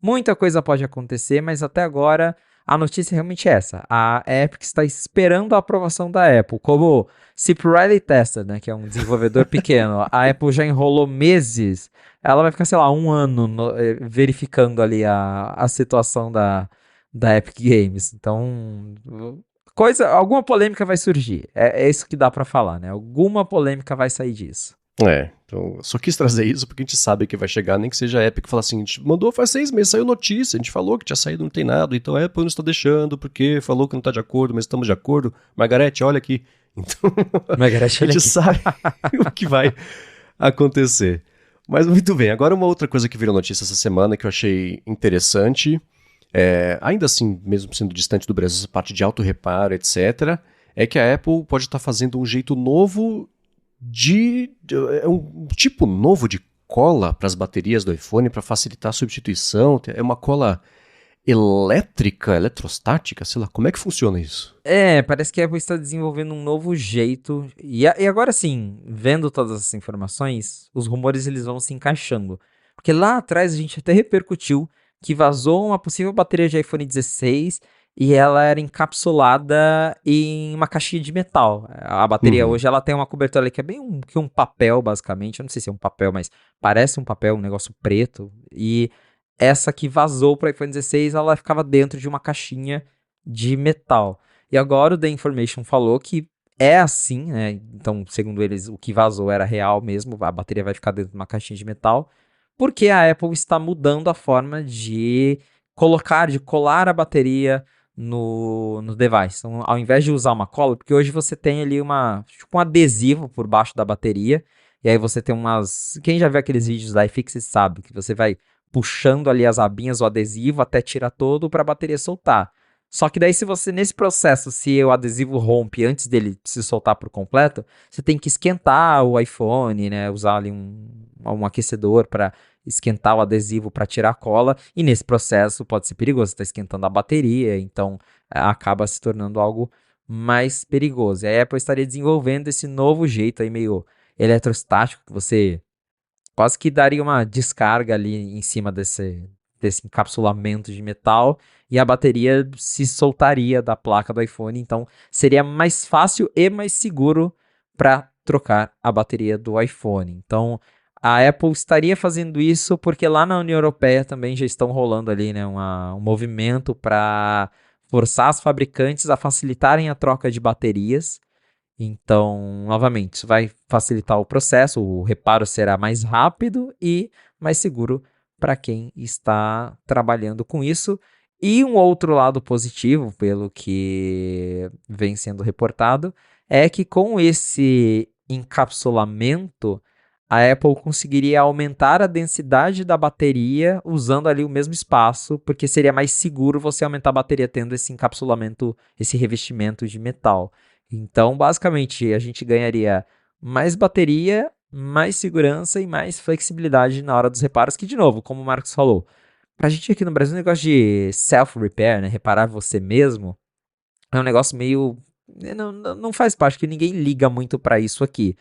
Speaker 2: muita coisa pode acontecer, mas até agora a notícia é realmente essa. A Epic está esperando a aprovação da Apple. Como se pro Riley Testad, né, que é um desenvolvedor pequeno, a Apple já enrolou meses, ela vai ficar, sei lá, um ano verificando ali a situação da Epic Games. Então, alguma polêmica vai surgir. É isso que dá pra falar, né? Alguma polêmica vai sair disso.
Speaker 1: Então, eu só quis trazer isso porque a gente sabe que vai chegar, nem que seja a Epic falar assim, a gente mandou faz 6 meses, saiu notícia, a gente falou que tinha saído, não tem nada, então a Apple não está deixando porque falou que não está de acordo, mas estamos de acordo. Margarete, olha aqui. Então,
Speaker 2: Margarete,
Speaker 1: a gente sabe o que vai acontecer. Mas muito bem, agora uma outra coisa que virou notícia essa semana que eu achei interessante, ainda assim, mesmo sendo distante do Brasil, essa parte de auto-reparo, etc., é que a Apple pode estar fazendo um jeito novo um tipo novo de cola para as baterias do iPhone para facilitar a substituição. É uma cola elétrica, eletrostática, sei lá, como é que funciona isso?
Speaker 2: Parece que a Apple está desenvolvendo um novo jeito. E agora sim, vendo todas essas informações, os rumores eles vão se encaixando. Porque lá atrás a gente até repercutiu que vazou uma possível bateria de iPhone 16 e ela era encapsulada em uma caixinha de metal. A bateria hoje ela tem uma cobertura ali que é bem que um papel, basicamente. Eu não sei se é um papel, mas parece um papel, um negócio preto. E essa que vazou para o iPhone 16, ela ficava dentro de uma caixinha de metal. E agora o The Information falou que é assim, né? Então, segundo eles, o que vazou era real mesmo. A bateria vai ficar dentro de uma caixinha de metal. Porque a Apple está mudando a forma de colar a bateria no device. Então, ao invés de usar uma cola, porque hoje você tem ali um adesivo por baixo da bateria, e aí você tem quem já viu aqueles vídeos da iFixit sabe que você vai puxando ali as abinhas, o adesivo, até tirar todo para a bateria soltar. Só que daí, nesse processo, se o adesivo rompe antes dele se soltar por completo, você tem que esquentar o iPhone, né? Usar ali um aquecedor para esquentar o adesivo para tirar a cola, e nesse processo pode ser perigoso, você está esquentando a bateria, então acaba se tornando algo mais perigoso. E a Apple estaria desenvolvendo esse novo jeito aí meio eletrostático, que você quase que daria uma descarga ali em cima desse encapsulamento de metal e a bateria se soltaria da placa do iPhone, então seria mais fácil e mais seguro para trocar a bateria do iPhone. Então a Apple estaria fazendo isso porque lá na União Europeia também já estão rolando ali, né, um movimento para forçar as fabricantes a facilitarem a troca de baterias. Então, novamente, isso vai facilitar o processo, o reparo será mais rápido e mais seguro para quem está trabalhando com isso. E um outro lado positivo, pelo que vem sendo reportado, é que com esse encapsulamento, a Apple conseguiria aumentar a densidade da bateria usando ali o mesmo espaço, porque seria mais seguro você aumentar a bateria tendo esse encapsulamento, esse revestimento de metal. Então, basicamente, a gente ganharia mais bateria, mais segurança e mais flexibilidade na hora dos reparos, que, de novo, como o Marcos falou, pra gente aqui no Brasil, o negócio de self-repair, né, reparar você mesmo, é um negócio meio... Não faz parte, que ninguém liga muito pra isso aqui.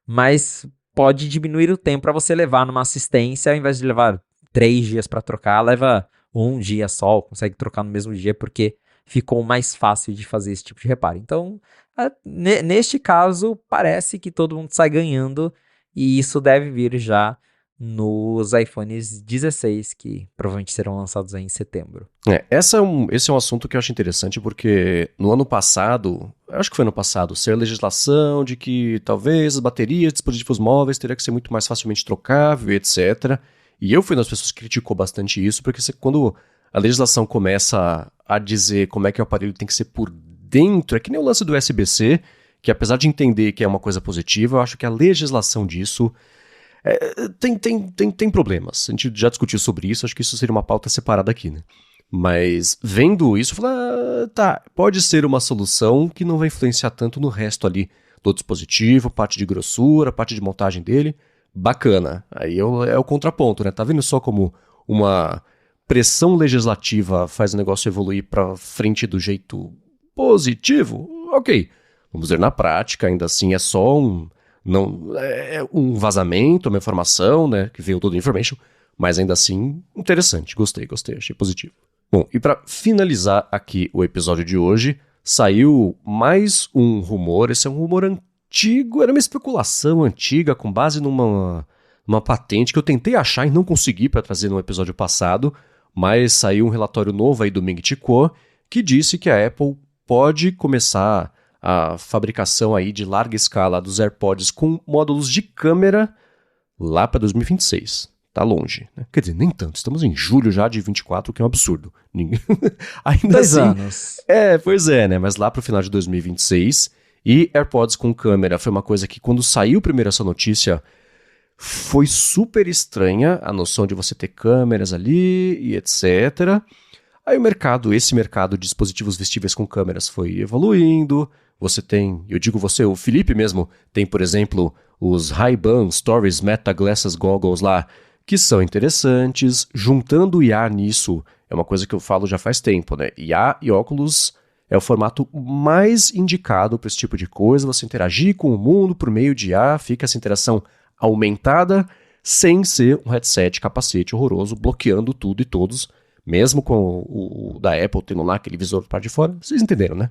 Speaker 2: Mas pode diminuir o tempo para você levar numa assistência, ao invés de levar 3 dias para trocar, leva um dia só, consegue trocar no mesmo dia, porque ficou mais fácil de fazer esse tipo de reparo. Então, neste caso, parece que todo mundo sai ganhando, e isso deve vir já nos iPhones 16, que provavelmente serão lançados aí em setembro.
Speaker 1: Esse é um assunto que eu acho interessante, porque no ano passado, acho que foi ano passado, saiu a legislação de que talvez as baterias de dispositivos móveis teriam que ser muito mais facilmente trocável, etc. E eu fui uma das pessoas que criticou bastante isso, porque quando a legislação começa a dizer como é que o aparelho tem que ser por dentro, é que nem o lance do USB-C, que apesar de entender que é uma coisa positiva, eu acho que a legislação disso tem problemas. A gente já discutiu sobre isso, acho que isso seria uma pauta separada aqui, né? Mas vendo isso, eu falei, tá, pode ser uma solução que não vai influenciar tanto no resto ali do dispositivo, parte de grossura, parte de montagem dele, bacana. Aí é o contraponto, né? Tá vendo só como uma pressão legislativa faz o negócio evoluir pra frente do jeito positivo? Ok, vamos ver na prática, ainda assim é só um vazamento, uma informação, né, que veio todo information, mas ainda assim interessante, gostei, achei positivo. Bom, e para finalizar aqui o episódio de hoje, saiu mais um rumor, esse é um rumor antigo, era uma especulação antiga com base numa patente que eu tentei achar e não consegui para trazer no episódio passado, mas saiu um relatório novo aí do Ming-Chi Kuo que disse que a Apple pode começar a fabricação aí de larga escala dos AirPods com módulos de câmera lá para 2026. Tá longe, né? Quer dizer, nem tanto. Estamos em julho já de 24, que é um absurdo. Ainda
Speaker 2: 2
Speaker 1: assim,
Speaker 2: anos.
Speaker 1: Pois é, né? Mas lá pro final de 2026. E AirPods com câmera foi uma coisa que quando saiu primeiro essa notícia, foi super estranha a noção de você ter câmeras ali e etc. Aí esse mercado de dispositivos vestíveis com câmeras foi evoluindo. Você tem, eu digo você, o Felipe mesmo, tem, por exemplo, os Ray-Ban Stories Meta Glasses Goggles lá, que são interessantes. Juntando IA nisso, é uma coisa que eu falo já faz tempo, né? IA e óculos é o formato mais indicado para esse tipo de coisa. Você interagir com o mundo por meio de IA, fica essa interação aumentada, sem ser um headset capacete horroroso, bloqueando tudo e todos, mesmo com o da Apple tendo lá aquele visor para de fora. Vocês entenderam, né?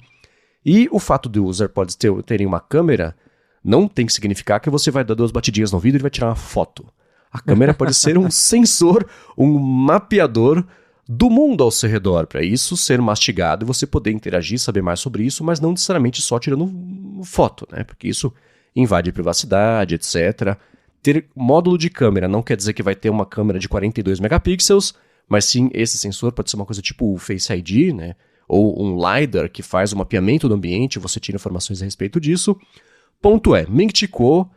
Speaker 1: E o fato de os AirPods terem uma câmera não tem que significar que você vai dar 2 batidinhas no vidro e vai tirar uma foto. A câmera pode ser um sensor, um mapeador do mundo ao seu redor, para isso ser mastigado e você poder interagir, saber mais sobre isso, mas não necessariamente só tirando foto, né? Porque isso invade privacidade, etc. Ter módulo de câmera não quer dizer que vai ter uma câmera de 42 megapixels, mas sim esse sensor pode ser uma coisa tipo o Face ID, né? Ou um LiDAR que faz o mapeamento do ambiente, você tira informações a respeito disso. Ponto é, Ming-Chi Kuo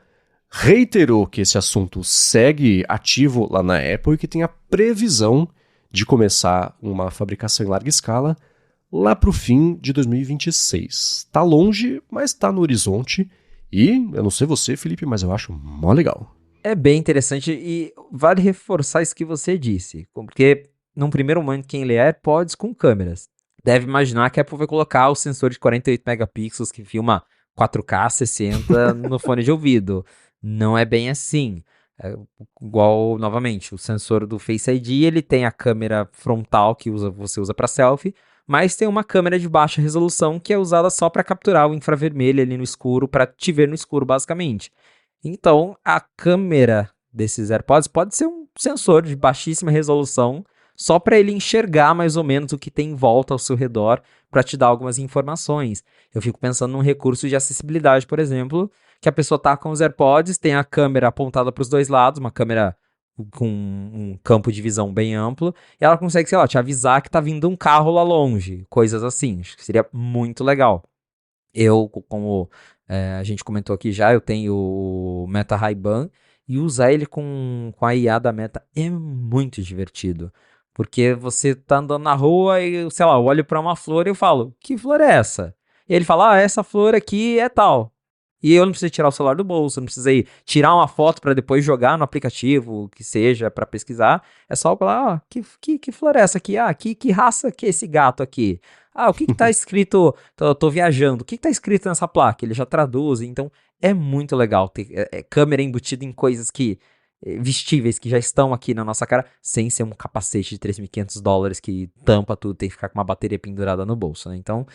Speaker 1: reiterou que esse assunto segue ativo lá na Apple e que tem a previsão de começar uma fabricação em larga escala lá para o fim de 2026. Está longe, mas está no horizonte. E, eu não sei você, Felipe, mas eu acho mó legal.
Speaker 2: É bem interessante e vale reforçar isso que você disse, porque num primeiro momento quem lê AirPods com câmeras deve imaginar que a Apple vai colocar o sensor de 48 megapixels que filma 4K 60 no fone de ouvido. Não é bem assim. É igual, novamente, o sensor do Face ID, ele tem a câmera frontal que você usa para selfie, mas tem uma câmera de baixa resolução que é usada só para capturar o infravermelho ali no escuro, para te ver no escuro, basicamente. Então, a câmera desses AirPods pode ser um sensor de baixíssima resolução, só para ele enxergar mais ou menos o que tem em volta ao seu redor, para te dar algumas informações. Eu fico pensando num recurso de acessibilidade, por exemplo, que a pessoa tá com os AirPods, tem a câmera apontada para os dois lados, uma câmera com um campo de visão bem amplo, e ela consegue, sei lá, te avisar que tá vindo um carro lá longe, coisas assim. Acho que seria muito legal. Eu, como a gente comentou aqui já, eu tenho o Meta Ray-Ban, e usar ele com a IA da Meta é muito divertido. Porque você tá andando na rua e, sei lá, eu olho pra uma flor e eu falo, que flor é essa? E ele fala, essa flor aqui é tal. E eu não preciso tirar o celular do bolso, não precisei tirar uma foto para depois jogar no aplicativo, que seja, para pesquisar. É só falar, que flor é essa aqui? Que raça que é esse gato aqui? O que tá escrito? Tô viajando. O que tá escrito nessa placa? Ele já traduz, então é muito legal ter câmera embutida em coisas que vestíveis que já estão aqui na nossa cara, sem ser um capacete de $3.500 que tampa tudo, tem que ficar com uma bateria pendurada no bolso, né? Então,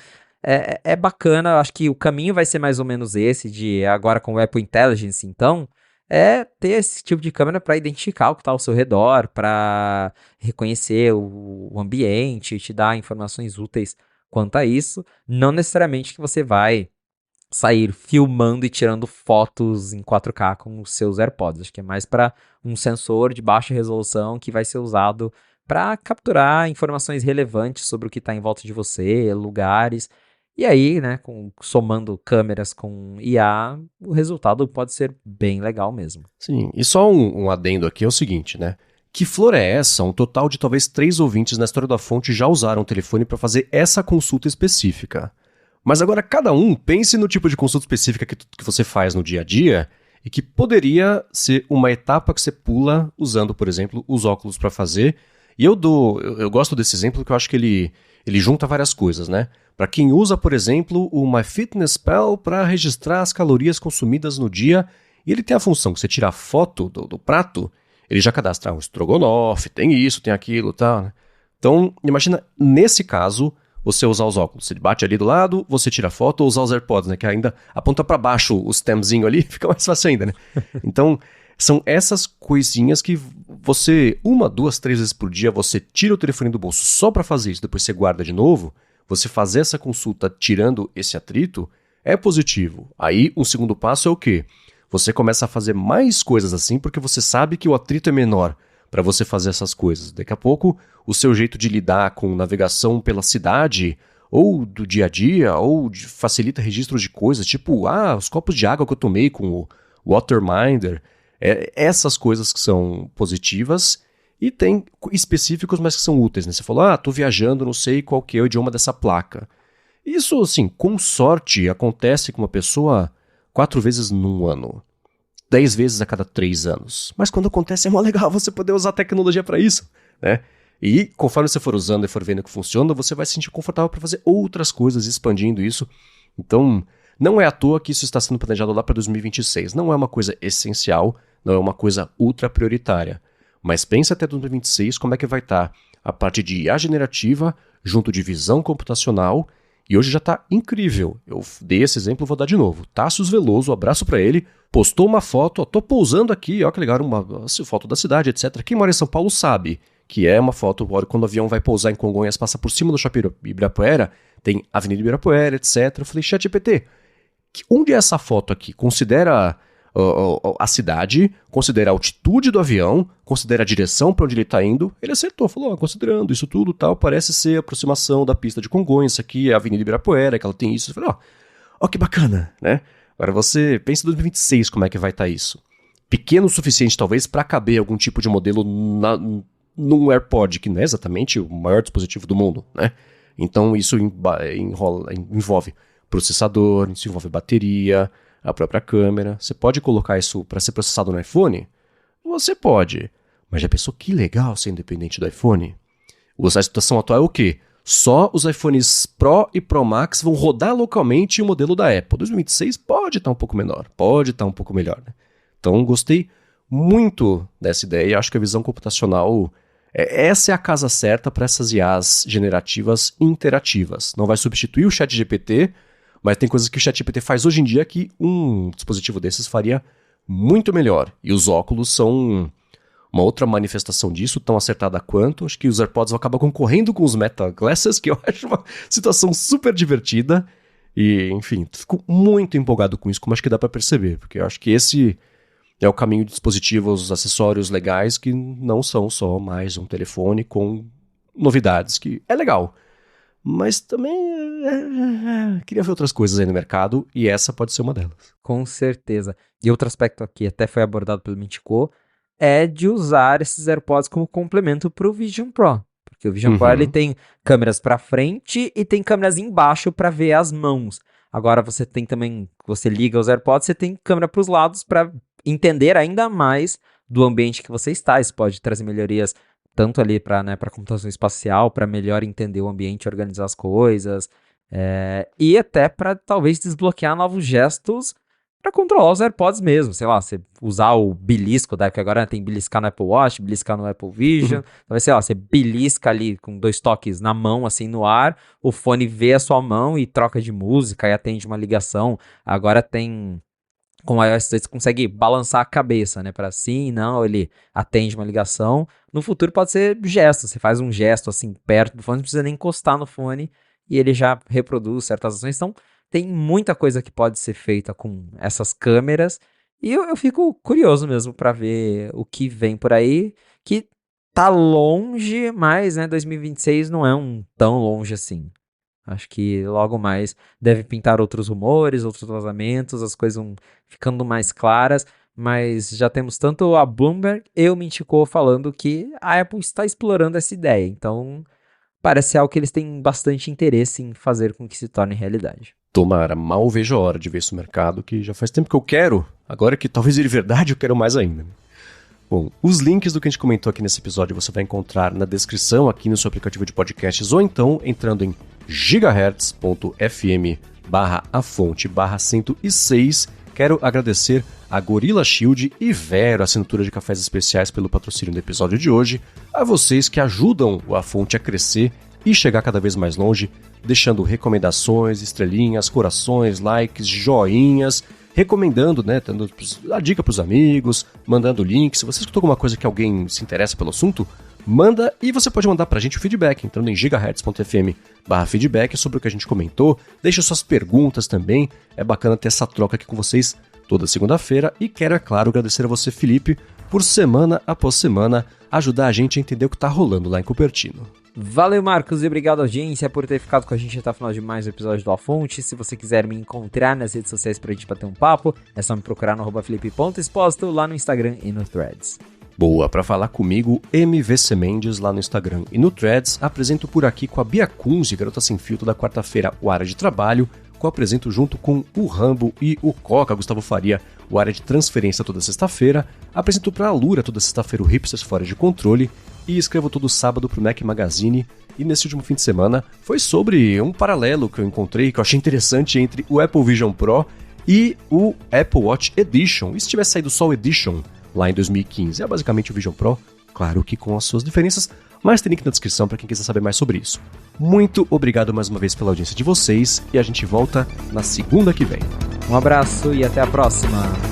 Speaker 2: é bacana, acho que o caminho vai ser mais ou menos esse, de agora com o Apple Intelligence, então, é ter esse tipo de câmera para identificar o que está ao seu redor, para reconhecer o ambiente, te dar informações úteis quanto a isso. Não necessariamente que você vai sair filmando e tirando fotos em 4K com os seus AirPods. Acho que é mais para um sensor de baixa resolução que vai ser usado para capturar informações relevantes sobre o que está em volta de você, lugares. E aí, né, somando câmeras com IA, o resultado pode ser bem legal mesmo.
Speaker 1: Sim, e só um adendo aqui é o seguinte, né? Que flor é essa? Um total de talvez 3 ouvintes na história da fonte já usaram o telefone para fazer essa consulta específica. Mas agora cada um pense no tipo de consulta específica que você faz no dia a dia e que poderia ser uma etapa que você pula usando, por exemplo, os óculos para fazer. E eu gosto desse exemplo porque eu acho que ele junta várias coisas, né? Para quem usa, por exemplo, o MyFitnessPal para registrar as calorias consumidas no dia, e ele tem a função que você tira a foto do prato, ele já cadastra um estrogonofe, tem isso, tem aquilo, tá? Então, imagina, nesse caso, você usar os óculos. Você bate ali do lado, você tira a foto, ou usar os AirPods, né? Que ainda aponta para baixo o stemzinho ali, fica mais fácil ainda, né? Então, são essas coisinhas que você, 1, 2, 3 vezes por dia, você tira o telefone do bolso só para fazer isso, depois você guarda de novo, você fazer essa consulta tirando esse atrito, é positivo. Aí, um segundo passo é o quê? Você começa a fazer mais coisas assim, porque você sabe que o atrito é menor para você fazer essas coisas. Daqui a pouco, o seu jeito de lidar com navegação pela cidade, ou do dia a dia, ou facilita registros de coisas, tipo, os copos de água que eu tomei com o Waterminder. Essas coisas que são positivas e tem específicos, mas que são úteis, né? Você falou, tô viajando, não sei qual que é o idioma dessa placa. Isso, assim, com sorte, acontece com uma pessoa 4 vezes num ano. 10 vezes a cada 3 anos. Mas quando acontece é mó legal você poder usar tecnologia para isso, né? E conforme você for usando e for vendo que funciona, você vai se sentir confortável para fazer outras coisas, expandindo isso. Então, não é à toa que isso está sendo planejado lá para 2026. Não é uma coisa essencial, não é uma coisa ultra prioritária. Mas pensa até 2026 como é que vai estar a parte de IA generativa junto de visão computacional. E hoje já está incrível. Eu dei esse exemplo, vou dar de novo. Tassius Veloso, abraço para ele, postou uma foto, tô pousando aqui, ó que legal, uma foto da cidade, etc. Quem mora em São Paulo sabe que é uma foto, quando o avião vai pousar em Congonhas, passa por cima do Shopping Ibirapuera, tem Avenida Ibirapuera, etc. Eu falei, ChatGPT, onde é essa foto aqui? Considera a cidade, considera a altitude do avião, considera a direção para onde ele está indo. Ele acertou, falou, considerando isso tudo tal, parece ser a aproximação da pista de Congonhas, isso aqui é a Avenida Ibirapuera, que ela tem isso. Eu falei, ó que bacana, né? Agora você pensa em 2026 como é que vai estar isso. Pequeno o suficiente, talvez, para caber algum tipo de modelo num AirPod, que não é exatamente o maior dispositivo do mundo, né? Então isso envolve processador, isso envolve bateria, a própria câmera. Você pode colocar isso para ser processado no iPhone? Você pode. Mas já pensou que legal ser independente do iPhone? A situação atual é o quê? Só os iPhones Pro e Pro Max vão rodar localmente o modelo da Apple. 2026 pode estar um pouco menor, pode estar um pouco melhor, né? Então gostei muito dessa ideia. Acho que a visão computacional, essa é a casa certa para essas IAs generativas interativas. Não vai substituir o ChatGPT, mas tem coisas que o ChatGPT faz hoje em dia que um dispositivo desses faria muito melhor. E os óculos são uma outra manifestação disso, tão acertada quanto. Acho que os AirPods vão acabar concorrendo com os Meta Glasses, que eu acho uma situação super divertida. E, enfim, fico muito empolgado com isso, como acho que dá para perceber. Porque eu acho que esse é o caminho de dispositivos, acessórios legais que não são só mais um telefone com novidades, que é legal. Mas também queria ver outras coisas aí no mercado e essa pode ser uma delas.
Speaker 2: Com certeza. E outro aspecto aqui, até foi abordado pelo Mintico, é de usar esses AirPods como complemento para o Vision Pro. Porque o Vision Pro ele tem câmeras para frente e tem câmeras embaixo para ver as mãos. Agora você tem também, você liga os AirPods, você tem câmera para os lados para entender ainda mais do ambiente que você está. Isso pode trazer melhorias tanto ali para computação espacial, para melhor entender o ambiente, organizar as coisas, e até para talvez desbloquear novos gestos para controlar os AirPods mesmo. Sei lá, você usar o belisco, que agora tem beliscar no Apple Watch, beliscar no Apple Vision. Talvez, sei lá, você belisca ali com 2 toques na mão, assim, no ar, o fone vê a sua mão e troca de música e atende uma ligação. Agora tem... Com o iOS 2 você consegue balançar a cabeça, né, para sim, não, ele atende uma ligação. No futuro pode ser gesto, você faz um gesto assim perto do fone, não precisa nem encostar no fone e ele já reproduz certas ações. Então tem muita coisa que pode ser feita com essas câmeras e eu fico curioso mesmo para ver o que vem por aí, que tá longe, mas, né, 2026 não é tão longe assim. Acho que logo mais deve pintar outros rumores, outros vazamentos, as coisas vão ficando mais claras, mas já temos tanto a Bloomberg e o Mintico falando que a Apple está explorando essa ideia, então parece algo que eles têm bastante interesse em fazer com que se torne realidade.
Speaker 1: Tomara, mal vejo a hora de ver isso no mercado, que já faz tempo que eu quero, agora que talvez vire verdade eu quero mais ainda. Bom, os links do que a gente comentou aqui nesse episódio você vai encontrar na descrição aqui no seu aplicativo de podcasts ou então entrando em gigahertz.fm/afonte/106. Quero agradecer a Gorilla Shield e Vero, assinatura de cafés especiais, pelo patrocínio do episódio de hoje, a vocês que ajudam o A Fonte a crescer e chegar cada vez mais longe, deixando recomendações, estrelinhas, corações, likes, joinhas, recomendando, né, dando a dica pros amigos, mandando link. Se você escutou alguma coisa que alguém se interessa pelo assunto, manda, e você pode mandar pra gente o feedback, entrando em gigahertz.fm/feedback sobre o que a gente comentou. Deixa suas perguntas também, é bacana ter essa troca aqui com vocês toda segunda-feira. E quero, é claro, agradecer a você, Felipe, por semana após semana ajudar a gente a entender o que tá rolando lá em Cupertino.
Speaker 2: Valeu, Marcos, e obrigado, audiência, por ter ficado com a gente até o final de mais um episódio do A Fonte. Se você quiser me encontrar nas redes sociais pra gente bater um papo, é só me procurar no @felipe.exposto lá no Instagram e no Threads.
Speaker 1: Boa, para falar comigo, MVC Mendes lá no Instagram e no Threads. Apresento por aqui com a Bia Kunze, garota sem filtro da quarta-feira, o Área de Trabalho, que eu apresento junto com o Rambo e o Coca, Gustavo Faria, o Área de Transferência toda sexta-feira. Apresento para a Lura toda sexta-feira o Hipsters Fora de Controle e escrevo todo sábado pro Mac Magazine. E nesse último fim de semana foi sobre um paralelo que eu encontrei, que eu achei interessante entre o Apple Vision Pro e o Apple Watch Edition. E se tivesse saído só o Edition lá em 2015, é basicamente o Vision Pro, claro que com as suas diferenças, mas tem link na descrição para quem quiser saber mais sobre isso. Muito obrigado mais uma vez pela audiência de vocês e a gente volta na segunda que vem.
Speaker 2: Um abraço e até a próxima!